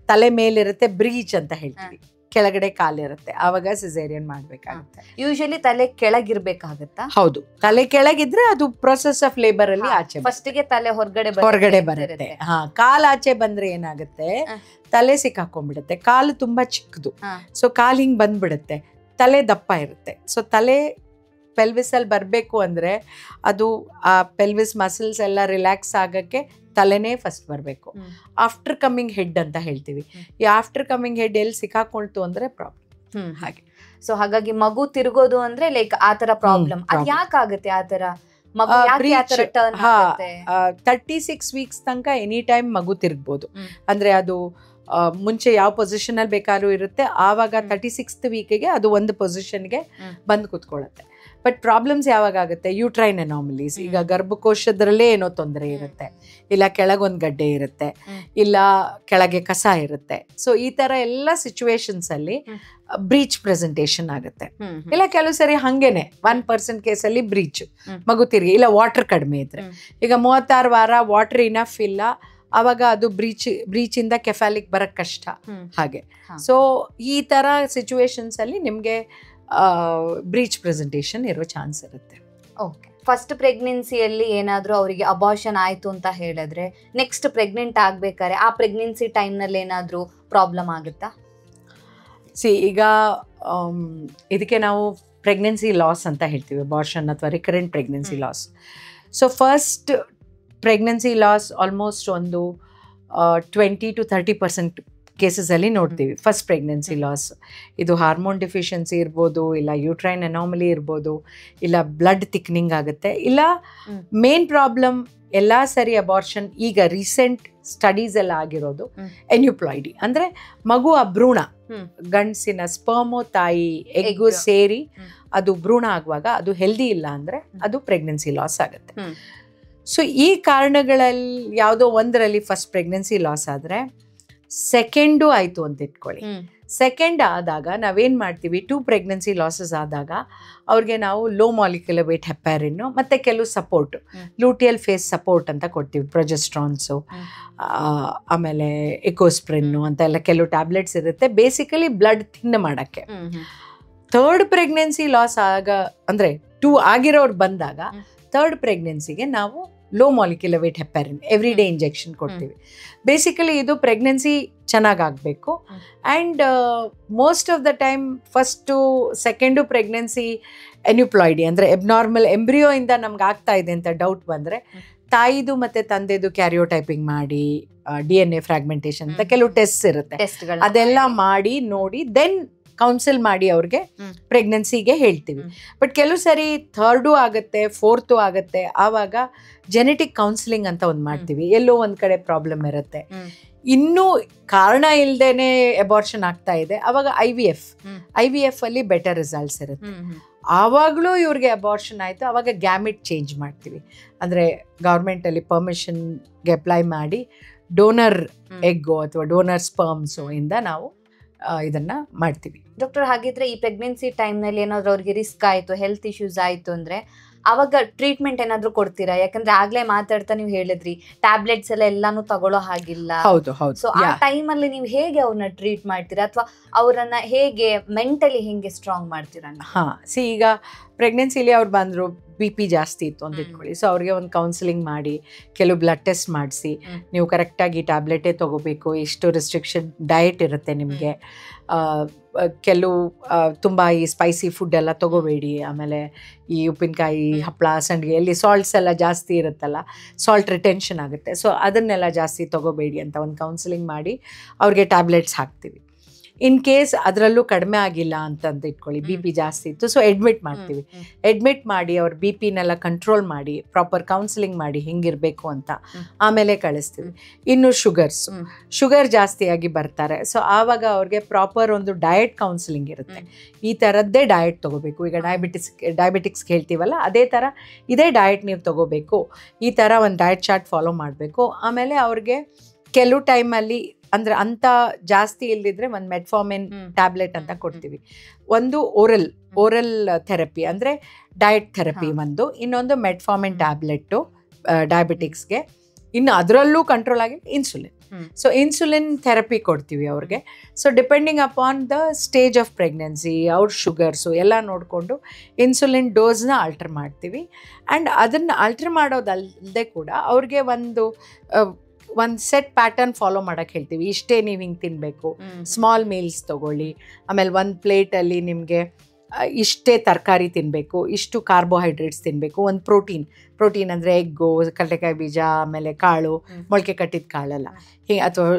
ತಲೆ ಮೇಲಿರುತ್ತೆ, ಬ್ರೀಚ್ ಅಂತ ಹೇಳ್ತೀವಿ, ಕೆಳಗಡೆ ಕಾಲಿರುತ್ತೆ, ಆವಾಗ ಸಿಸೇರಿಯನ್ ಮಾಡ್ಬೇಕಾಗುತ್ತೆ. ಯೂಶಲಿ ತಲೆ ಕೆಳಗಿರ್ಬೇಕಾಗತ್ತಾ? ಹೌದು, ತಲೆ ಕೆಳಗಿದ್ರೆ ಅದು ಪ್ರೊಸೆಸ್ ಆಫ್ ಲೇಬರ್ ಅಲ್ಲಿ ಆಚೆ ಫಸ್ಟಿಗೆ ತಲೆ ಹೊರಗಡೆ ಬರುತ್ತೆ. ಕಾಲ್ ಆಚೆ ಬಂದ್ರೆ ಏನಾಗುತ್ತೆ, ತಲೆ ಸಿಕ್ಕಾಕೊಂಡ್ಬಿಡುತ್ತೆ. ಕಾಲು ತುಂಬಾ ಚಿಕ್ಕದು, ಸೊ ಕಾಲ್ ಹಿಂಗ್ ಬಂದ್ಬಿಡುತ್ತೆ, ತಲೆ ದಪ್ಪ ಇರುತ್ತೆ. ಸೊ ತಲೆ ಪೆಲ್ವಿಸ್ ಅಲ್ಲಿ ಬರಬೇಕು ಅಂದ್ರೆ ಅದು ಆ ಪೆಲ್ವಿಸ್ ಮಸಲ್ಸ್ ಎಲ್ಲ ರಿಲ್ಯಾಕ್ಸ್ ಆಗಕ್ಕೆ ತಲೆನೇ ಫಸ್ಟ್ ಬರಬೇಕು. ಆಫ್ಟರ್ ಕಮ್ಮಿಂಗ್ ಹೆಡ್ ಅಂತ ಹೇಳ್ತೀವಿ. ಈ ಆಫ್ಟರ್ ಕಮ್ಮಿಂಗ್ ಹೆಡ್ ಎಲ್ಲಿ ಸಿಕ್ಕಾಕೊಳ್ತು ಅಂದ್ರೆ ಪ್ರಾಬ್ಲಮ್. ಹಾಗೆ ಸೊ ಹಾಗಾಗಿ ಮಗು ತಿರುಗೋದು ಅಂದ್ರೆ ಲೈಕ್ ಆತರ ಪ್ರಾಬ್ಲಮ್. ಅದು ಯಾಕಾಗುತ್ತೆ ಆತರ? 36 weeks ತನಕ ಎನಿ ಟೈಮ್ ಮಗು ತಿರುಗ್ಬೋದು. ಅಂದ್ರೆ ಅದು ಮುಂಚೆ ಯಾವ ಪೊಸಿಷನಲ್ಲಿ ಬೇಕಾದ್ರೂ ಇರುತ್ತೆ, ಆವಾಗ 36th ವೀಕಿಗೆ ಅದು ಒಂದು ಪೊಸಿಷನ್ಗೆ ಬಂದು ಕೂತ್ಕೊಳ್ಳುತ್ತೆ. ಬಟ್ ಪ್ರಾಬ್ಲಮ್ಸ್ ಯಾವಾಗ ಆಗುತ್ತೆ, ಯೂಟ್ರೈನ್ ಅನಾಮಲೀಸ್, ಈಗ ಗರ್ಭಕೋಶದ್ರಲ್ಲೇ ಏನೋ ತೊಂದರೆ ಇರುತ್ತೆ, ಇಲ್ಲ ಕೆಳಗೊಂದು ಗಡ್ಡೆ ಇರುತ್ತೆ, ಇಲ್ಲ ಕೆಳಗೆ ಕಸ ಇರುತ್ತೆ. ಸೊ ಈ ಥರ ಎಲ್ಲ ಸಿಚುವೇಶನ್ಸಲ್ಲಿ ಬ್ರೀಚ್ ಪ್ರೆಸೆಂಟೇಷನ್ ಆಗುತ್ತೆ. ಇಲ್ಲ ಕೆಲವು ಸರಿ ಹಾಗೇನೆ 1% ಕೇಸಲ್ಲಿ ಬ್ರೀಚ್, ಮಗು ತಿರುಗಿ, ಇಲ್ಲ ವಾಟರ್ ಕಡಿಮೆ ಇದ್ರೆ, ಈಗ 36 ವಾರ ವಾಟರ್ ಇನಫ್ ಇಲ್ಲ, ಆವಾಗ ಅದು ಬ್ರೀಚಿಂದ ಕೆಫಾಲಿಕ್ ಬರೋಕ್ಕೆ ಕಷ್ಟ. ಹಾಗೆ ಸೊ ಈ ಥರ ಸಿಚುವೇಶನ್ಸಲ್ಲಿ ನಿಮಗೆ ಬ್ರೀಚ್ ಪ್ರೆಸೆಂಟೇಷನ್ ಇರೋ ಚಾನ್ಸ್ ಇರುತ್ತೆ. ಓಕೆ, ಫಸ್ಟ್ ಪ್ರೆಗ್ನೆನ್ಸಿಯಲ್ಲಿ ಏನಾದರೂ ಅವರಿಗೆ ಅಬಾರ್ಷನ್ ಆಯಿತು ಅಂತ ಹೇಳಿದ್ರೆ ನೆಕ್ಸ್ಟ್ ಪ್ರೆಗ್ನೆಂಟ್ ಆಗಬೇಕಾದ್ರೆ ಆ ಪ್ರೆಗ್ನೆನ್ಸಿ ಟೈಮ್ನಲ್ಲಿ ಏನಾದರೂ ಪ್ರಾಬ್ಲಮ್ ಆಗುತ್ತಾ? ಈಗ ಇದಕ್ಕೆ ನಾವು ಪ್ರೆಗ್ನೆನ್ಸಿ ಲಾಸ್ ಅಂತ ಹೇಳ್ತೀವಿ, ಅಬಾರ್ಷನ್ ಅಥವಾ recurrent pregnancy loss. So first pregnancy loss almost ಒಂದು 20 to 30% ಕೇಸಸಲ್ಲಿ ನೋಡ್ತೀವಿ. ಫಸ್ಟ್ ಪ್ರೆಗ್ನೆನ್ಸಿ ಲಾಸ್ ಇದು ಹಾರ್ಮೋನ್ ಡಿಫಿಷಿಯನ್ಸಿ ಇರ್ಬೋದು, ಇಲ್ಲ ಯೂಟ್ರೈನ್ ಅನಾಮಲಿ ಇರ್ಬೋದು, ಇಲ್ಲ ಬ್ಲಡ್ ಥಿಕ್ನಿಂಗ್ ಆಗುತ್ತೆ, ಇಲ್ಲ ಮೇನ್ ಪ್ರಾಬ್ಲಮ್ ಎಲ್ಲ ಸರಿ ಅಬಾರ್ಷನ್. ಈಗ ರೀಸೆಂಟ್ ಸ್ಟಡೀಸ್ ಎಲ್ಲ ಆಗಿರೋದು ಎನ್ಯುಪ್ಲಾಯ್ಡಿ, ಅಂದರೆ ಮಗು ಆ ಭ್ರೂಣ ಗಂಡಸಿನ ಸ್ಪರ್ಮು ತಾಯಿ ಎಗ್ಗು ಸೇರಿ ಅದು ಭ್ರೂಣ ಆಗುವಾಗ ಅದು ಹೆಲ್ದಿ ಇಲ್ಲ ಅಂದರೆ ಅದು ಪ್ರೆಗ್ನೆನ್ಸಿ ಲಾಸ್ ಆಗುತ್ತೆ. ಸೊ ಈ ಕಾರಣಗಳಲ್ಲಿ ಯಾವುದೋ ಒಂದರಲ್ಲಿ ಫಸ್ಟ್ ಪ್ರೆಗ್ನೆನ್ಸಿ ಲಾಸ್ ಆದರೆ ಸೆಕೆಂಡು ಆಯಿತು ಅಂತ ಇಟ್ಕೊಳ್ಳಿ. ಸೆಕೆಂಡ್ ಆದಾಗ ನಾವೇನು ಮಾಡ್ತೀವಿ, 2 ಪ್ರೆಗ್ನೆನ್ಸಿ ಲಾಸಸ್ ಆದಾಗ ಅವ್ರಿಗೆ ನಾವು ಲೋ ಮಾಲಿಕ್ಯುಲರ್ ವೇಟ್ ಹೆಪಾರಿನ್ನು ಮತ್ತು ಕೆಲವು ಸಪೋರ್ಟ್, ಲೂಟಿಯಲ್ ಫೇಸ್ ಸಪೋರ್ಟ್ ಅಂತ ಕೊಡ್ತೀವಿ, ಪ್ರೊಜೆಸ್ಟ್ರಾನ್ಸು, ಆಮೇಲೆ ಎಕೋಸ್ಪ್ರಿನ್ನು ಅಂತ ಎಲ್ಲ ಕೆಲವು ಟ್ಯಾಬ್ಲೆಟ್ಸ್ ಇರುತ್ತೆ, ಬೇಸಿಕಲಿ ಬ್ಲಡ್ ಥಿನ್ ಮಾಡೋಕ್ಕೆ. ಥರ್ಡ್ ಪ್ರೆಗ್ನೆನ್ಸಿ ಲಾಸ್ ಅಂದರೆ 2 ಆಗಿರೋರು ಬಂದಾಗ ಥರ್ಡ್ ಪ್ರೆಗ್ನೆನ್ಸಿಗೆ ನಾವು low molecular weight heparin every day injection ಕೊಡ್ತೀವಿ. ಬೇಸಿಕಲಿ ಇದು ಪ್ರೆಗ್ನೆನ್ಸಿ ಚೆನ್ನಾಗಾಗಬೇಕು. And most of the time first second pregnancy aneuploidy ಅಂದರೆ ಎಬ್ನಾರ್ಮಲ್ ಎಂಬ್ರಿಯೋಯಿಂದ ನಮ್ಗೆ ಆಗ್ತಾ ಇದೆ ಅಂತ ಡೌಟ್ ಬಂದರೆ ತಾಯಿದು ಮತ್ತು ತಂದೆದು ಕ್ಯಾರಿಯೋಟೈಪಿಂಗ್ ಮಾಡಿ, DNA ಫ್ರಾಗ್ಮೆಂಟೇಷನ್ ಅಂತ ಕೆಲವು ಟೆಸ್ಟ್ ಇರುತ್ತೆ, ಅದೆಲ್ಲ ಮಾಡಿ ನೋಡಿ ದೆನ್ ಕೌನ್ಸಿಲ್ ಮಾಡಿ ಅವ್ರಿಗೆ ಪ್ರೆಗ್ನೆನ್ಸಿಗೆ ಹೇಳ್ತೀವಿ. ಬಟ್ ಕೆಲವು ಸರಿ ಥರ್ಡು ಆಗುತ್ತೆ, ಫೋರ್ತು ಆಗುತ್ತೆ, ಆವಾಗ ಜೆನೆಟಿಕ್ ಕೌನ್ಸಿಲಿಂಗ್ ಅಂತ ಒಂದು ಮಾಡ್ತೀವಿ. ಎಲ್ಲೋ ಒಂದು ಕಡೆ ಪ್ರಾಬ್ಲಮ್ ಇರುತ್ತೆ, ಇನ್ನೂ ಕಾರಣ ಇಲ್ಲದೇನೆ ಅಬಾರ್ಷನ್ ಆಗ್ತಾ ಇದೆ, ಆವಾಗ IVF ಅಲ್ಲಿ ಬೆಟರ್ ರಿಸಲ್ಟ್ಸ್ ಇರುತ್ತೆ. ಆವಾಗಲೂ ಇವ್ರಿಗೆ ಅಬಾರ್ಷನ್ ಆಯಿತು, ಆವಾಗ ಗ್ಯಾಮಿಟ್ ಚೇಂಜ್ ಮಾಡ್ತೀವಿ. ಅಂದರೆ ಗೌರ್ಮೆಂಟಲ್ಲಿ ಪರ್ಮಿಷನ್ಗೆ ಅಪ್ಲೈ ಮಾಡಿ ಡೋನರ್ ಎಗ್ಗು ಅಥವಾ ಡೋನರ್ ಸ್ಪರ್ಮ್ಸು ಇಂದ ನಾವು ಇದನ್ನ ಮಾಡ್ತೀವಿ. ಡಾಕ್ಟರ್, ಹಾಗಿದ್ರೆ ಈ ಪ್ರೆಗ್ನೆನ್ಸಿ ಟೈಮ್ನಲ್ಲಿ ಏನಾದರೂ ಅವ್ರಿಗೆ ರಿಸ್ಕ್ ಆಯಿತು, ಹೆಲ್ತ್ ಇಶ್ಯೂಸ್ ಆಯಿತು ಅಂದರೆ ಅವಾಗ ಟ್ರೀಟ್ಮೆಂಟ್ ಏನಾದರೂ ಕೊಡ್ತೀರಾ? ಯಾಕಂದ್ರೆ ಆಗ್ಲೇ ಮಾತಾಡ್ತಾ ನೀವು ಹೇಳಿದ್ರಿ ಟ್ಯಾಬ್ಲೆಟ್ಸ್ ಎಲ್ಲಾನು ತಗೊಳ್ಳೋ ಹಾಗಿಲ್ಲ. ಹೌದು. ಸೊ ಆ ಟೈಮಲ್ಲಿ ನೀವು ಹೇಗೆ ಅವ್ರನ್ನ ಟ್ರೀಟ್ ಮಾಡ್ತೀರಾ, ಅಥವಾ ಅವರನ್ನ ಹೇಗೆ ಮೆಂಟಲಿ ಹೇಗೆ ಸ್ಟ್ರಾಂಗ್ ಮಾಡ್ತೀರಾ? ಈಗ ಪ್ರೆಗ್ನೆನ್ಸಿಲಿ ಅವ್ರು ಬಂದರು, BP ಜಾಸ್ತಿ ಇತ್ತು ಅಂತ ಇಟ್ಕೊಳ್ಳಿ. ಸೊ ಅವ್ರಿಗೆ ಒಂದು ಕೌನ್ಸಿಲಿಂಗ್ ಮಾಡಿ ಕೆಲವು ಬ್ಲಡ್ ಟೆಸ್ಟ್ ಮಾಡಿಸಿ, ನೀವು ಕರೆಕ್ಟಾಗಿ ಟ್ಯಾಬ್ಲೆಟೇ ತೊಗೋಬೇಕು, ಇಷ್ಟು ರಿಸ್ಟ್ರಿಕ್ಷನ್ ಡಯಟ್ ಇರುತ್ತೆ ನಿಮಗೆ, ಕೆಲವು ತುಂಬ ಈ ಸ್ಪೈಸಿ ಫುಡ್ ಎಲ್ಲ ತೊಗೋಬೇಡಿ, ಆಮೇಲೆ ಈ ಉಪ್ಪಿನಕಾಯಿ, ಹಪ್ಪಳ, ಸಂಡಿಗೆ ಎಲ್ಲಿ ಸಾಲ್ಟ್ಸ್ ಎಲ್ಲ ಜಾಸ್ತಿ ಇರುತ್ತಲ್ಲ, ಸಾಲ್ಟ್ ರಿಟೆನ್ಷನ್ ಆಗುತ್ತೆ, ಸೊ ಅದನ್ನೆಲ್ಲ ಜಾಸ್ತಿ ತೊಗೋಬೇಡಿ ಅಂತ ಒಂದು ಕೌನ್ಸಿಲಿಂಗ್ ಮಾಡಿ ಅವ್ರಿಗೆ ಟ್ಯಾಬ್ಲೆಟ್ಸ್ ಹಾಕ್ತೀವಿ. ಇನ್ ಕೇಸ್ ಅದರಲ್ಲೂ ಕಡಿಮೆ ಆಗಿಲ್ಲ ಅಂತ ಇಟ್ಕೊಳ್ಳಿ, BP ಜಾಸ್ತಿ ಇತ್ತು, ಸೊ ಅಡ್ಮಿಟ್ ಮಾಡ್ತೀವಿ. ಅಡ್ಮಿಟ್ ಮಾಡಿ ಅವ್ರ BPನೆಲ್ಲ ಕಂಟ್ರೋಲ್ ಮಾಡಿ ಪ್ರಾಪರ್ ಕೌನ್ಸಿಲಿಂಗ್ ಮಾಡಿ ಹಿಂಗಿರಬೇಕು ಅಂತ ಆಮೇಲೆ ಕಳಿಸ್ತೀವಿ. ಇನ್ನು ಶುಗರ್ ಜಾಸ್ತಿಯಾಗಿ ಬರ್ತಾರೆ, ಸೊ ಆವಾಗ ಅವ್ರಿಗೆ ಪ್ರಾಪರ್ ಒಂದು ಡಯಟ್ ಕೌನ್ಸಿಲಿಂಗ್ ಇರುತ್ತೆ. ಈ ಥರದ್ದೇ ಡಯಟ್ ತೊಗೋಬೇಕು. ಈಗ ಡಯಾಬಿಟಿಕ್ಸ್ಗೆ ಹೇಳ್ತೀವಲ್ಲ, ಅದೇ ಥರ ಇದೇ ಡಯಟ್ ನೀವು ತೊಗೋಬೇಕು, ಈ ಥರ ಒಂದು ಡಯಟ್ ಚಾರ್ಟ್ ಫಾಲೋ ಮಾಡಬೇಕು. ಆಮೇಲೆ ಅವ್ರಿಗೆ ಕೆಲವು ಟೈಮಲ್ಲಿ ಅಂದರೆ ಅಂಥ ಜಾಸ್ತಿ ಇಲ್ದಿದ್ರೆ ಒಂದು ಮೆಟ್ಫಾರ್ಮಿನ್ ಟ್ಯಾಬ್ಲೆಟ್ ಅಂತ ಕೊಡ್ತೀವಿ. ಒಂದು ಓರಲ್ ಥೆರಪಿ ಅಂದರೆ ಡಯಟ್ ಥೆರಪಿ ಒಂದು, ಇನ್ನೊಂದು ಮೆಟ್ಫಾರ್ಮಿನ್ ಟ್ಯಾಬ್ಲೆಟ್ಟು ಡಯಾಬಿಟಿಕ್ಸ್ಗೆ. ಇನ್ನು ಅದರಲ್ಲೂ ಕಂಟ್ರೋಲ್ ಆಗಿ ಇನ್ಸುಲಿನ್. ಸೊ ಇನ್ಸುಲಿನ್ ಥೆರಪಿ ಕೊಡ್ತೀವಿ ಅವ್ರಿಗೆ. So depending upon the stage of pregnancy, ಅವ್ರ ಶುಗರ್ಸು ಎಲ್ಲ ನೋಡಿಕೊಂಡು ಇನ್ಸುಲಿನ್ ಡೋಸ್ನ ಆಲ್ಟರ್ ಮಾಡ್ತೀವಿ. ಆ್ಯಂಡ್ ಅದನ್ನು ಆಲ್ಟರ್ ಮಾಡೋದಲ್ಲದೆ ಕೂಡ ಅವ್ರಿಗೆ ಒಂದು ಸೆಟ್ ಪ್ಯಾಟರ್ನ್ ಫಾಲೋ ಮಾಡೋಕ್ಕೆ ಹೇಳ್ತೀವಿ. ಇಷ್ಟೇ ನೀವು ಹಿಂಗೆ ತಿನ್ನಬೇಕು, ಸ್ಮಾಲ್ ಮೀಲ್ಸ್ ತೊಗೊಳ್ಳಿ, ಆಮೇಲೆ ಒಂದು ಪ್ಲೇಟಲ್ಲಿ ನಿಮಗೆ ಇಷ್ಟೇ ತರಕಾರಿ ತಿನ್ನಬೇಕು, ಇಷ್ಟು ಕಾರ್ಬೋಹೈಡ್ರೇಟ್ಸ್ ತಿನ್ನಬೇಕು, ಒಂದು ಪ್ರೋಟೀನ್ ಪ್ರೋಟೀನ್ ಅಂದರೆ ಎಗ್ಗು, ಕಡಲೆಕಾಯಿ ಬೀಜ, ಆಮೇಲೆ ಕಾಳು, ಮೊಳಕೆ ಕಟ್ಟಿದ ಕಾಳಲ್ಲ, ಹೀಗೆ, ಅಥವಾ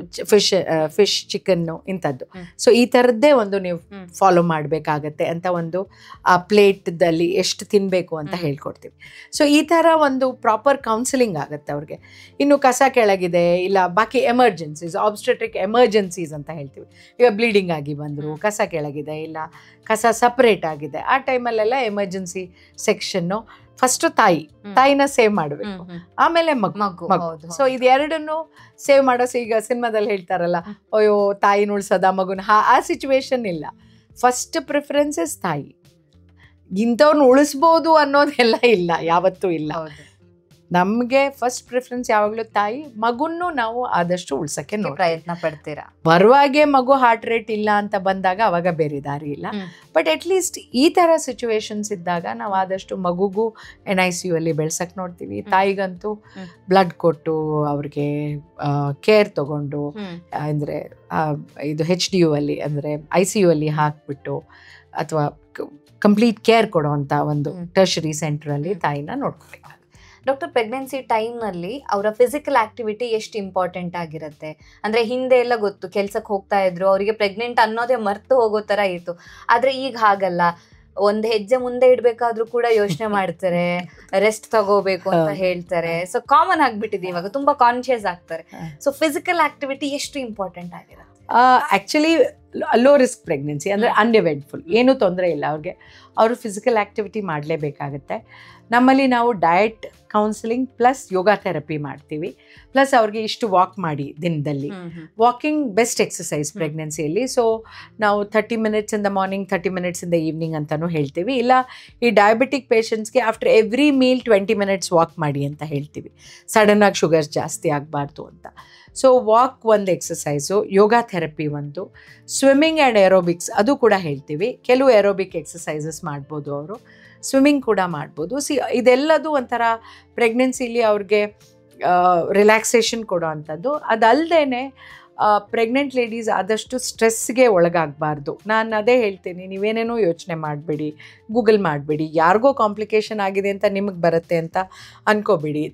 ಫಿಶ್ ಚಿಕನ್ನು ಇಂಥದ್ದು. ಸೊ ಈ ಥರದ್ದೇ ಒಂದು ನೀವು ಫಾಲೋ ಮಾಡಬೇಕಾಗತ್ತೆ ಅಂತ ಒಂದು ಆ ಪ್ಲೇಟ್ದಲ್ಲಿ ಎಷ್ಟು ತಿನ್ನಬೇಕು ಅಂತ ಹೇಳ್ಕೊಡ್ತೀವಿ. ಸೊ ಈ ಥರ ಒಂದು ಪ್ರಾಪರ್ ಕೌನ್ಸಿಲಿಂಗ್ ಆಗುತ್ತೆ ಅವ್ರಿಗೆ. ಇನ್ನು ಕಸ ಕೆಳಗಿದೆ, ಇಲ್ಲ ಬಾಕಿ ಎಮರ್ಜೆನ್ಸೀಸ್, ಆಬ್ಸ್ಟೆಟ್ರಿಕ್ ಎಮರ್ಜೆನ್ಸೀಸ್ ಅಂತ ಹೇಳ್ತೀವಿ. ಈಗ ಬ್ಲೀಡಿಂಗ್ ಆಗಿ ಬಂದರು, ಕಸ ಕೆಳಗಿದೆ, ಇಲ್ಲ ಕಸ ಸಪ್ರೇಟ್ ಆಗಿದೆ, ಆ ಟೈಮಲ್ಲೆಲ್ಲ ಎಮರ್ಜೆನ್ಸಿ ಸೆಕ್ಷನ್ನು ಫಸ್ಟು ತಾಯಿನ ಸೇವ್ ಮಾಡಬೇಕು, ಆಮೇಲೆ ಮಗು. ಸೊ ಇದೆರಡನ್ನು ಸೇವ್ ಮಾಡೋ, ಈಗ ಸಿನಿಮಾದಲ್ಲಿ ಹೇಳ್ತಾರಲ್ಲ, ಅಯ್ಯೋ ತಾಯಿನ ಉಳ್ಸೋದ ಮಗುನ, ಆ ಸಿಚುವೇಶನ್ ಇಲ್ಲ. ಫಸ್ಟ್ ಪ್ರಿಫರೆನ್ಸಸ್ ತಾಯಿ. ಇಂಥವ್ರನ್ನ ಉಳಿಸ್ಬೋದು ಅನ್ನೋದೆಲ್ಲ ಇಲ್ಲ, ಯಾವತ್ತೂ ಇಲ್ಲ. ನಮಗೆ ಫಸ್ಟ್ ಪ್ರಿಫರೆನ್ಸ್ ಯಾವಾಗಲೂ ತಾಯಿ. ಮಗುನ್ನು ನಾವು ಆದಷ್ಟು ಉಳ್ಸಕ್ಕೆ ಪ್ರಯತ್ನ ಪಡ್ತೀರಾ. ಬರುವಾಗೆ ಮಗು ಹಾರ್ಟ್ ರೇಟ್ ಇಲ್ಲ ಅಂತ ಬಂದಾಗ ಅವಾಗ ಬೇರೆ ದಾರಿ ಇಲ್ಲ. ಬಟ್ ಅಟ್ಲೀಸ್ಟ್ ಈ ಥರ ಸಿಚುವೇಶನ್ಸ್ ಇದ್ದಾಗ ನಾವು ಆದಷ್ಟು ಮಗುಗೂ NICU ಅಲ್ಲಿ ಬೆಳ್ಸಕ್ಕೆ ನೋಡ್ತೀವಿ. ತಾಯಿಗಂತೂ ಬ್ಲಡ್ ಕೊಟ್ಟು ಅವ್ರಿಗೆ ಕೇರ್ ತಗೊಂಡು, ಅಂದರೆ ಇದು HDU ಅಲ್ಲಿ ಅಂದರೆ ICU ಅಲ್ಲಿ ಹಾಕ್ಬಿಟ್ಟು, ಅಥವಾ ಕಂಪ್ಲೀಟ್ ಕೇರ್ ಕೊಡೋವಂಥ ಒಂದು ಟರ್ಷರಿ ಸೆಂಟ್ರಲ್ಲಿ ತಾಯಿನ ನೋಡ್ಕೊಬೇಕು. ಡಾಕ್ಟರ್, ಪ್ರೆಗ್ನೆನ್ಸಿ ಟೈಮ್ನಲ್ಲಿ ಅವರ ಫಿಸಿಕಲ್ ಆಕ್ಟಿವಿಟಿ ಎಷ್ಟು ಇಂಪಾರ್ಟೆಂಟ್ ಆಗಿರುತ್ತೆ? ಅಂದರೆ ಹಿಂದೆ ಎಲ್ಲ ಗೊತ್ತು, ಕೆಲ್ಸಕ್ಕೆ ಹೋಗ್ತಾ ಇದ್ರು, ಅವರಿಗೆ ಪ್ರೆಗ್ನೆಂಟ್ ಅನ್ನೋದೇ ಮರ್ತು ಹೋಗೋ ಥರ ಇತ್ತು. ಆದರೆ ಈಗ ಹಾಗಲ್ಲ, ಒಂದು ಹೆಜ್ಜೆ ಮುಂದೆ ಇಡಬೇಕಾದ್ರೂ ಕೂಡ ಯೋಚನೆ ಮಾಡ್ತಾರೆ, ರೆಸ್ಟ್ ತಗೋಬೇಕು ಅಂತ ಹೇಳ್ತಾರೆ. ಸೊ ಕಾಮನ್ ಆಗಿಬಿಟ್ಟಿದೆ ಇವಾಗ, ತುಂಬ ಕಾನ್ಶಿಯಸ್ ಆಗ್ತಾರೆ. ಸೊ ಫಿಸಿಕಲ್ ಆಕ್ಟಿವಿಟಿ ಎಷ್ಟು ಇಂಪಾರ್ಟೆಂಟ್ ಆಗಿರುತ್ತೆ? ಆ್ಯಕ್ಚುಲಿ ಲೋ ರಿಸ್ಕ್ ಪ್ರೆಗ್ನೆನ್ಸಿ ಅಂದರೆ ಅನ್ಎವೆಂಟ್ಫುಲ್, ಏನೂ ತೊಂದರೆ ಇಲ್ಲ ಅವ್ರಿಗೆ, ಅವರು ಫಿಸಿಕಲ್ ಆ್ಯಕ್ಟಿವಿಟಿ ಮಾಡಲೇಬೇಕಾಗತ್ತೆ. ನಮ್ಮಲ್ಲಿ ನಾವು diet counselling plus yoga therapy ಮಾಡ್ತೀವಿ. ಪ್ಲಸ್ ಅವ್ರಿಗೆ ಇಷ್ಟು ವಾಕ್ ಮಾಡಿ ದಿನದಲ್ಲಿ. ವಾಕಿಂಗ್ ಬೆಸ್ಟ್ ಎಕ್ಸಸೈಸ್ ಪ್ರೆಗ್ನೆನ್ಸಿಯಲ್ಲಿ. ಸೊ ನಾವು 30 minutes in the morning, 30 minutes in the evening ಅಂತಲೂ ಹೇಳ್ತೀವಿ. ಇಲ್ಲ ಈ ಡಯಾಬಿಟಿಕ್ ಪೇಷಂಟ್ಸ್ಗೆ after every meal 20 minutes walk ಮಾಡಿ ಅಂತ ಹೇಳ್ತೀವಿ, ಸಡನ್ನಾಗಿ ಶುಗರ್ಸ್ ಜಾಸ್ತಿ ಆಗಬಾರ್ದು ಅಂತ. ಸೊ ವಾಕ್ ಒಂದು ಎಕ್ಸಸೈಸು, ಯೋಗ ಥೆರಪಿ ಒಂದು, ಸ್ವಿಮ್ಮಿಂಗ್ ಆ್ಯಂಡ್ ಏರೋಬಿಕ್ಸ್ ಅದು ಕೂಡ ಹೇಳ್ತೀವಿ. ಕೆಲವು ಏರೋಬಿಕ್ ಎಕ್ಸಸೈಸಸ್ ಮಾಡ್ಬೋದು ಅವರು, ಸ್ವಿಮ್ಮಿಂಗ್ ಕೂಡ ಮಾಡ್ಬೋದು. ಇದೆಲ್ಲದು ಒಂಥರ ಪ್ರೆಗ್ನೆನ್ಸಿಲಿ ಅವ್ರಿಗೆ ರಿಲ್ಯಾಕ್ಸೇಷನ್ ಕೊಡೋ ಅಂಥದ್ದು. ಅದಲ್ಲದೆ ಪ್ರೆಗ್ನೆಂಟ್ ಲೇಡೀಸ್ ಆದಷ್ಟು ಸ್ಟ್ರೆಸ್ಗೆ ಒಳಗಾಗಬಾರ್ದು. ನಾನು ಅದೇ ಹೇಳ್ತೀನಿ, ನೀವೇನೇನೋ ಯೋಚನೆ ಮಾಡಬೇಡಿ, ಗೂಗಲ್ ಮಾಡಬೇಡಿ, ಯಾರಿಗೋ ಕಾಂಪ್ಲಿಕೇಶನ್ ಆಗಿದೆ ಅಂತ ನಿಮಗೆ ಬರುತ್ತೆ ಅಂತ ಅಂದ್ಕೋಬೇಡಿ.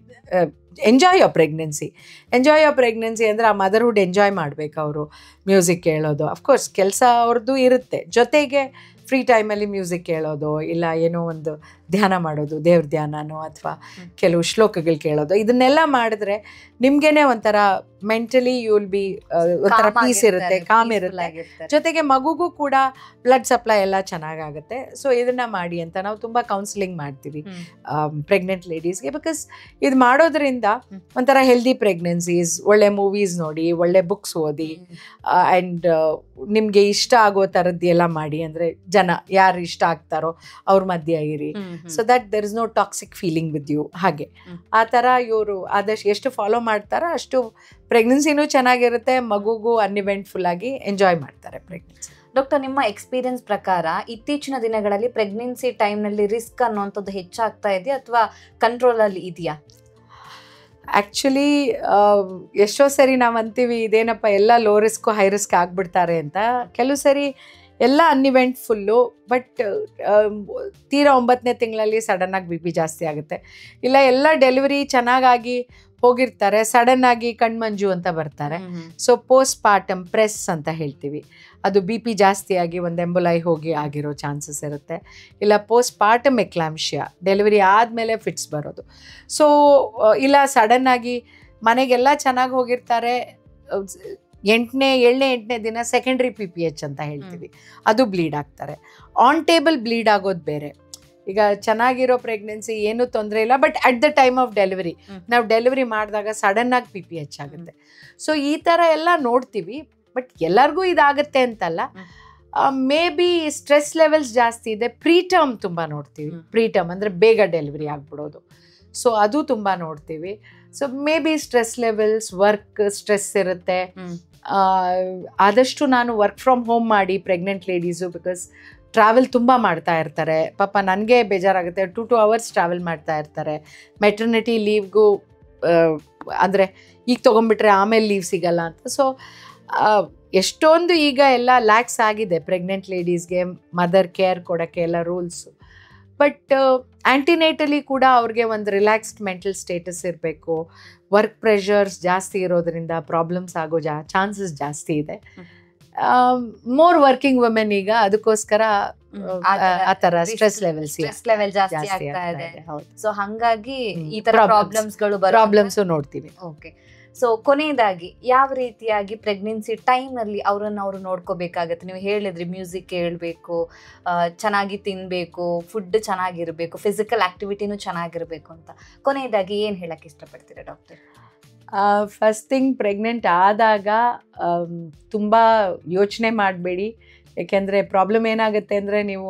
Enjoy your pregnancy. Enjoy your pregnancy ಅಂದರೆ ಆ ಮದರ್ಹುಡ್ ಎಂಜಾಯ್ ಮಾಡಬೇಕು ಅವರು. ಮ್ಯೂಸಿಕ್ ಕೇಳೋದು, ಅಫ್ಕೋರ್ಸ್ ಕೆಲಸ ಅವ್ರದ್ದು ಇರುತ್ತೆ, ಜೊತೆಗೆ ಫ್ರೀ ಟೈಮಲ್ಲಿ ಮ್ಯೂಸಿಕ್ ಕೇಳೋದು, ಇಲ್ಲ ಏನೋ ಒಂದು ಧ್ಯಾನ ಮಾಡೋದು, ದೇವ್ರ ಧ್ಯಾನನೋ ಅಥವಾ ಕೆಲವು ಶ್ಲೋಕಗಳು ಕೇಳೋದು, ಇದನ್ನೆಲ್ಲ ಮಾಡಿದ್ರೆ ನಿಮಗೇನೆ ಒಂಥರ ಮೆಂಟಲಿ ಯು ವಿಲ್ ಬಿ ಒಂಥರ ಪೀಸ್ ಇರುತ್ತೆ, ಕಾಮ್ ಇರುತ್ತೆ. ಜೊತೆಗೆ ಮಗುಗೂ ಕೂಡ ಬ್ಲಡ್ ಸಪ್ಲೈ ಎಲ್ಲ ಚೆನ್ನಾಗಾಗುತ್ತೆ. ಸೊ ಇದನ್ನು ಮಾಡಿ ಅಂತ ನಾವು ತುಂಬ ಕೌನ್ಸಿಲಿಂಗ್ ಮಾಡ್ತೀವಿ ಪ್ರೆಗ್ನೆಂಟ್ ಲೇಡೀಸ್ಗೆ. ಬಿಕಾಸ್ ಇದು ಮಾಡೋದ್ರಿಂದ ಒಂಥರ ಹೆಲ್ದಿ ಪ್ರೆಗ್ನೆನ್ಸೀಸ್, ಒಳ್ಳೆ ಮೂವೀಸ್ ನೋಡಿ, ಒಳ್ಳೆ ಬುಕ್ಸ್ ಓದಿ, ಆ್ಯಂಡ್ ನಿಮಗೆ ಇಷ್ಟ ಆಗೋ ಥರದ್ದು ಎಲ್ಲ ಮಾಡಿ. ಅಂದರೆ ಜನ ಯಾರು ಇಷ್ಟ ಆಗ್ತಾರೋ ಅವ್ರ ಮಧ್ಯೆ ಇರಿ, so that there is no toxic feeling with you. ಹಾಗೆ ಆ ಥರ ಇವರು ಆದಷ್ಟು ಎಷ್ಟು ಫಾಲೋ ಮಾಡ್ತಾರೋ ಅಷ್ಟು ಪ್ರೆಗ್ನೆನ್ಸಿನೂ ಚೆನ್ನಾಗಿರುತ್ತೆ, ಮಗುಗೂ ಅನ್ಇವೆಂಟ್ಫುಲ್ ಆಗಿ ಎಂಜಾಯ್ ಮಾಡ್ತಾರೆ ಪ್ರೆಗ್ನೆನ್ಸಿ. ಡಾಕ್ಟರ್, ನಿಮ್ಮ ಎಕ್ಸ್ಪೀರಿಯನ್ಸ್ ಪ್ರಕಾರ ಇತ್ತೀಚಿನ ದಿನಗಳಲ್ಲಿ ಪ್ರೆಗ್ನೆನ್ಸಿ ಟೈಮ್ನಲ್ಲಿ ರಿಸ್ಕ್ ಅನ್ನುವಂಥದ್ದು ಹೆಚ್ಚಾಗ್ತಾ ಇದೆಯಾ ಅಥವಾ ಕಂಟ್ರೋಲಲ್ಲಿ ಇದೆಯಾ? ಆ್ಯಕ್ಚುಲಿ ಎಷ್ಟೋ ಸರಿ ನಾವು ಅಂತೀವಿ ಇದೇನಪ್ಪ ಎಲ್ಲ ಲೋ ರಿಸ್ಕು ಹೈ ರಿಸ್ಕ್ ಆಗಿಬಿಡ್ತಾರೆ ಅಂತ. ಕೆಲವು ಸರಿ ಎಲ್ಲ ಅನ್ಇವೆಂಟ್ಫುಲ್ಲು, ಬಟ್ ತೀರಾ 9ನೇ ತಿಂಗಳಲ್ಲಿ ಸಡನ್ನಾಗಿ BP ಜಾಸ್ತಿ ಆಗುತ್ತೆ. ಇಲ್ಲ ಎಲ್ಲ ಡೆಲಿವರಿ ಚೆನ್ನಾಗಾಗಿ ಹೋಗಿರ್ತಾರೆ, ಸಡನ್ನಾಗಿ ಕಣ್ಮಂಜು ಅಂತ ಬರ್ತಾರೆ. ಸೊ ಪೋಸ್ಟ್ ಪಾರ್ಟಮ್ ಪ್ರೆಸ್ ಅಂತ ಹೇಳ್ತೀವಿ, ಅದು BP ಜಾಸ್ತಿಯಾಗಿ ಒಂದು ಎಂಬುಲೈ ಹೋಗಿ ಆಗಿರೋ ಚಾನ್ಸಸ್ ಇರುತ್ತೆ. ಇಲ್ಲ ಪೋಸ್ಟ್ ಪಾರ್ಟಮ್ ಎಕ್ಲಾಂಪ್ಷಿಯಾ, ಡೆಲಿವರಿ ಆದಮೇಲೆ ಫಿಟ್ಸ್ ಬರೋದು. ಸೊ ಇಲ್ಲ ಸಡನ್ನಾಗಿ ಮನೆಗೆಲ್ಲ ಚೆನ್ನಾಗಿ ಹೋಗಿರ್ತಾರೆ, 7ನೇ ದಿನ ಸೆಕೆಂಡ್ರಿ PPH ಅಂತ ಹೇಳ್ತೀವಿ, ಅದು ಬ್ಲೀಡ್ ಆಗ್ತಾರೆ. ಆನ್ ಟೇಬಲ್ ಬ್ಲೀಡ್ ಆಗೋದು ಬೇರೆ. ಈಗ ಚೆನ್ನಾಗಿರೋ ಪ್ರೆಗ್ನೆನ್ಸಿ ಏನೂ ತೊಂದರೆ ಇಲ್ಲ, but at the time of delivery ನಾವು ಡೆಲಿವರಿ ಮಾಡಿದಾಗ ಸಡನ್ನಾಗಿ PPH ಆಗುತ್ತೆ. ಸೊ ಈ ಥರ ಎಲ್ಲ ನೋಡ್ತೀವಿ, ಬಟ್ ಎಲ್ಲರಿಗೂ ಇದಾಗುತ್ತೆ ಅಂತಲ್ಲ. ಮೇ ಬಿ ಸ್ಟ್ರೆಸ್ ಲೆವೆಲ್ಸ್ ಜಾಸ್ತಿ ಇದೆ. ಪ್ರೀಟರ್ಮ್ ತುಂಬ ನೋಡ್ತೀವಿ. ಪ್ರೀಟರ್ಮ್ ಅಂದರೆ ಬೇಗ ಡೆಲಿವರಿ ಆಗಿಬಿಡೋದು, ಸೊ ಅದು ತುಂಬ ನೋಡ್ತೀವಿ. So may be stress levels, work stress ಇರುತ್ತೆ. ಆದಷ್ಟು ನಾನು ವರ್ಕ್ ಫ್ರಮ್ ಹೋಮ್ ಮಾಡಿ ಪ್ರೆಗ್ನೆಂಟ್ ಲೇಡೀಸು, ಬಿಕಾಸ್ ಟ್ರಾವೆಲ್ ತುಂಬ ಮಾಡ್ತಾ ಇರ್ತಾರೆ. ಪಾಪ ನನಗೆ ಬೇಜಾರಾಗುತ್ತೆ, 2 hours ಟ್ರಾವೆಲ್ ಮಾಡ್ತಾ ಇರ್ತಾರೆ. ಮೆಟರ್ನಿಟಿ ಲೀವ್ಗೂ ಅಂದರೆ ಈಗ ತೊಗೊಂಡ್ಬಿಟ್ರೆ ಆಮೇಲೆ ಲೀವ್ ಸಿಗಲ್ಲ ಅಂತ. ಸೊ ಎಷ್ಟೊಂದು ಈಗ ಎಲ್ಲ ಲ್ಯಾಕ್ಸ್ ಆಗಿದೆ ಪ್ರೆಗ್ನೆಂಟ್ ಲೇಡೀಸ್ಗೆ ಮದರ್ ಕೇರ್ ಕೊಡೋಕ್ಕೆ ಎಲ್ಲ ರೂಲ್ಸು. ಬಟ್ ಆ್ಯಂಟಿನೇಟಲಿ ಕೂಡ ಅವ್ರಿಗೆ ಒಂದು ರಿಲ್ಯಾಕ್ಸ್ಡ್ ಮೆಂಟಲ್ ಸ್ಟೇಟಸ್ ಇರಬೇಕು. ವರ್ಕ್ ಪ್ರೆಷರ್ಸ್ ಜಾಸ್ತಿ ಇರೋದ್ರಿಂದ ಪ್ರಾಬ್ಲಮ್ಸ್ ಆಗೋ ಚಾನ್ಸಸ್ ಜಾಸ್ತಿ ಇದೆ. ಮೋರ್ ವರ್ಕಿಂಗ್ ವುಮೆನ್ ಈಗ ಅದಕ್ಕೋಸ್ಕರ ಆ ಥರ ಸ್ಟ್ರೆಸ್ ಲೆವೆಲ್ಸ್ ಜಾಸ್ತಿ ಆಗ್ತಾ ಇದೆ. ಸೊ ಹಂಗಾಗಿ ಈ ತರ ಪ್ರಾಬ್ಲಮ್ಸು ನೋಡ್ತೀವಿ. ಓಕೆ, ಸೊ ಕೊನೆಯದಾಗಿ ಯಾವ ರೀತಿಯಾಗಿ ಪ್ರೆಗ್ನೆನ್ಸಿ ಟೈಮ್ ಅಲ್ಲಿ ಅವ್ರು ನೋಡ್ಕೋಬೇಕಾಗತ್ತೆ? ನೀವು ಹೇಳಿದ್ರಿ ಮ್ಯೂಸಿಕ್ ಕೇಳಬೇಕು, ಚೆನ್ನಾಗಿ ತಿನ್ಬೇಕು, ಫುಡ್ ಚೆನ್ನಾಗಿರ್ಬೇಕು, ಫಿಸಿಕಲ್ ಆಕ್ಟಿವಿಟಿನೂ ಚೆನ್ನಾಗಿರ್ಬೇಕು ಅಂತ. ಕೊನೆಯದಾಗಿ ಏನ್ ಹೇಳಕ್ ಇಷ್ಟಪಡ್ತೀರಾ ಡಾಕ್ಟರ್? ಫಸ್ಟ್ ಥಿಂಗ್, ಪ್ರೆಗ್ನೆಂಟ್ ಆದಾಗ ತುಂಬ ಯೋಚನೆ ಮಾಡಬೇಡಿ. ಏಕೆಂದರೆ ಪ್ರಾಬ್ಲಮ್ ಏನಾಗುತ್ತೆ ಅಂದರೆ ನೀವು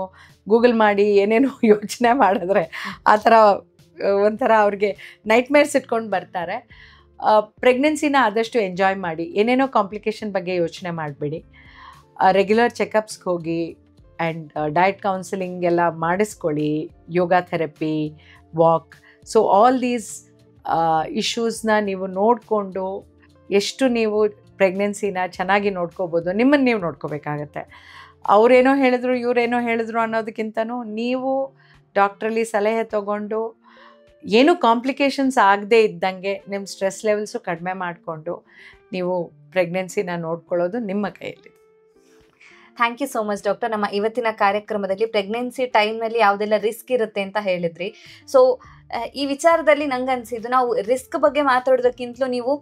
ಗೂಗಲ್ ಮಾಡಿ ಏನೇನೋ ಯೋಚನೆ ಮಾಡಿದ್ರೆ ಆ ಥರ ಒಂಥರ ಅವ್ರಿಗೆ ನೈಟ್ಮೇರ್ಸ್ ಇಟ್ಕೊಂಡು ಬರ್ತಾರೆ. ಪ್ರೆಗ್ನೆನ್ಸಿನ ಆದಷ್ಟು ಎಂಜಾಯ್ ಮಾಡಿ. ಏನೇನೋ ಕಾಂಪ್ಲಿಕೇಶನ್ ಬಗ್ಗೆ ಯೋಚನೆ ಮಾಡಬೇಡಿ. ರೆಗ್ಯುಲರ್ ಚೆಕಪ್ಸ್ಗೆ ಹೋಗಿ ಆ್ಯಂಡ್ ಡಯಟ್ ಕೌನ್ಸಿಲಿಂಗ್ ಎಲ್ಲ ಮಾಡಿಸ್ಕೊಳ್ಳಿ, yoga therapy, walk. So all these ಇಶ್ಯೂಸ್ನ ನೀವು ನೋಡಿಕೊಂಡು ಎಷ್ಟು ನೀವು ಪ್ರೆಗ್ನೆನ್ಸಿನ ಚೆನ್ನಾಗಿ ನೋಡ್ಕೋಬೋದು. ನಿಮ್ಮನ್ನು ನೀವು ನೋಡ್ಕೋಬೇಕಾಗತ್ತೆ. ಅವರೇನೋ ಹೇಳಿದ್ರು ಇವರೇನೋ ಹೇಳಿದ್ರು ಅನ್ನೋದಕ್ಕಿಂತನೂ ನೀವು ಡಾಕ್ಟ್ರಲ್ಲಿ ಸಲಹೆ ತೊಗೊಂಡು ಏನು ಕಾಂಪ್ಲಿಕೇಶನ್ಸ್ ಆಗದೇ ಇದ್ದಂಗೆ ನಿಮ್ಮ ಸ್ಟ್ರೆಸ್ ಲೆವೆಲ್ಸು ಕಡಿಮೆ ಮಾಡಿಕೊಂಡು ನೀವು ಪ್ರೆಗ್ನೆನ್ಸಿನ ನೋಡ್ಕೊಳ್ಳೋದು ನಿಮ್ಮ ಕೈಯಲ್ಲಿ. Thank you so much doctor. ನಮ್ಮ ಇವತ್ತಿನ ಕಾರ್ಯಕ್ರಮದಲ್ಲಿ ಪ್ರೆಗ್ನೆನ್ಸಿ ಟೈಮ್ನಲ್ಲಿ ಯಾವುದೆಲ್ಲ ರಿಸ್ಕ್ ಇರುತ್ತೆ ಅಂತ ಹೇಳಿದ್ರಿ. ಸೊ ಈ ವಿಚಾರದಲ್ಲಿ ನಂಗೆ ಅನ್ಸಿದ್ದು, ನಾವು ರಿಸ್ಕ್ ಬಗ್ಗೆ ಮಾತಾಡೋದಕ್ಕಿಂತಲೂ ನೀವು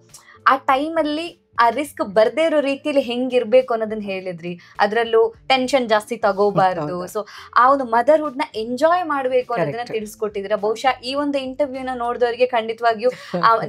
ಆ ಟೈಮಲ್ಲಿ ಆ ರಿಸ್ಕ್ ಬರ್ದೇ ಇರೋ ರೀತಿಯಲ್ಲಿ ಹೆಂಗಿರ್ಬೇಕು ಅನ್ನೋದನ್ನ ಹೇಳಿದ್ರಿ. ಅದರಲ್ಲೂ ಟೆನ್ಷನ್ ಜಾಸ್ತಿ ತಗೋಬಾರ್ದು. ಸೊ ಆ ಒಂದು ಮದರ್ಹುಡ್ ನ ಎಂಜಾಯ್ ಮಾಡಬೇಕು ಅನ್ನೋದನ್ನ ತಿಳಿಸ್ಕೊಟ್ಟಿದ್ದೀರಾ. ಬಹುಶಃ ಈ ಒಂದು ಇಂಟರ್ವ್ಯೂನ ನೋಡಿದವರಿಗೆ ಖಂಡಿತವಾಗಿಯೂ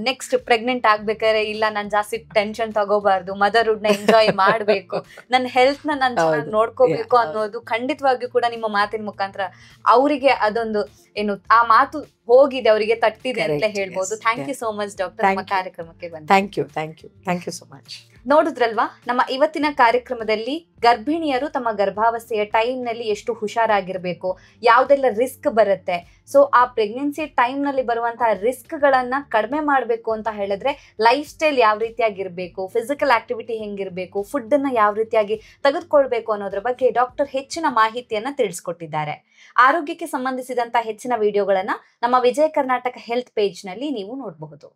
ನೆಕ್ಸ್ಟ್ ಪ್ರೆಗ್ನೆಂಟ್ ಆಗ್ಬೇಕಾದ್ರೆ ಇಲ್ಲ ನಾನು ಜಾಸ್ತಿ ಟೆನ್ಷನ್ ತಗೋಬಾರ್ದು, ಮದರ್ಹುಡ್ ನ ಎಂಜಾಯ್ ಮಾಡಬೇಕು, ನನ್ನ ಹೆಲ್ತ್ ನ ನಾನು ಚೆನ್ನಾಗಿ ನೋಡ್ಕೋಬೇಕು ಅನ್ನೋದು ಖಂಡಿತವಾಗಿಯೂ ಕೂಡ ನಿಮ್ಮ ಮಾತಿನ ಮುಖಾಂತರ ಅವರಿಗೆ ಅದೊಂದು ಏನು ಆ ಮಾತು ಹೋಗಿದೆ, ಅವರಿಗೆ ತಟ್ಟಿದೆ ಅಂತ ಹೇಳ್ಬೋದು. Thank you so much doctor ನಮ್ಮ ಕಾರ್ಯಕ್ರಮಕ್ಕೆ ಬಂದು. Thank you so much. ನೋಡಿದ್ರಲ್ವಾ, ನಮ್ಮ ಇವತ್ತಿನ ಕಾರ್ಯಕ್ರಮದಲ್ಲಿ ಗರ್ಭಿಣಿಯರು ತಮ್ಮ ಗರ್ಭಾವಸ್ಥೆಯ ಟೈಮ್ನಲ್ಲಿ ಎಷ್ಟು ಹುಷಾರಾಗಿರ್ಬೇಕು, ಯಾವ್ದೆಲ್ಲ ರಿಸ್ಕ್ ಬರುತ್ತೆ, ಸೊ ಆ ಪ್ರೆಗ್ನೆನ್ಸಿ ಟೈಮ್ನಲ್ಲಿ ಬರುವಂತಹ ರಿಸ್ಕ್ಗಳನ್ನ ಕಡಿಮೆ ಮಾಡಬೇಕು ಅಂತ ಹೇಳಿದ್ರೆ ಲೈಫ್ ಸ್ಟೈಲ್ ಯಾವ ರೀತಿಯಾಗಿರ್ಬೇಕು, ಫಿಸಿಕಲ್ ಆಕ್ಟಿವಿಟಿ ಹೆಂಗಿರ್ಬೇಕು, ಫುಡ್ ಅನ್ನ ಯಾವ ರೀತಿಯಾಗಿ ತೆಗೆದುಕೊಳ್ಬೇಕು ಅನ್ನೋದ್ರ ಬಗ್ಗೆ ಡಾಕ್ಟರ್ ಹೆಚ್ಚಿನ ಮಾಹಿತಿಯನ್ನ ತಿಳಿಸ್ಕೊಟ್ಟಿದ್ದಾರೆ. ಆರೋಗ್ಯಕ್ಕೆ ಸಂಬಂಧಿಸಿದಂತ ಹೆಚ್ಚಿನ ವಿಡಿಯೋಗಳನ್ನ ನಮ್ಮ ವಿಜಯ ಕರ್ನಾಟಕ ಹೆಲ್ತ್ ಪೇಜ್ ನಲ್ಲಿ ನೀವು ನೋಡಬಹುದು.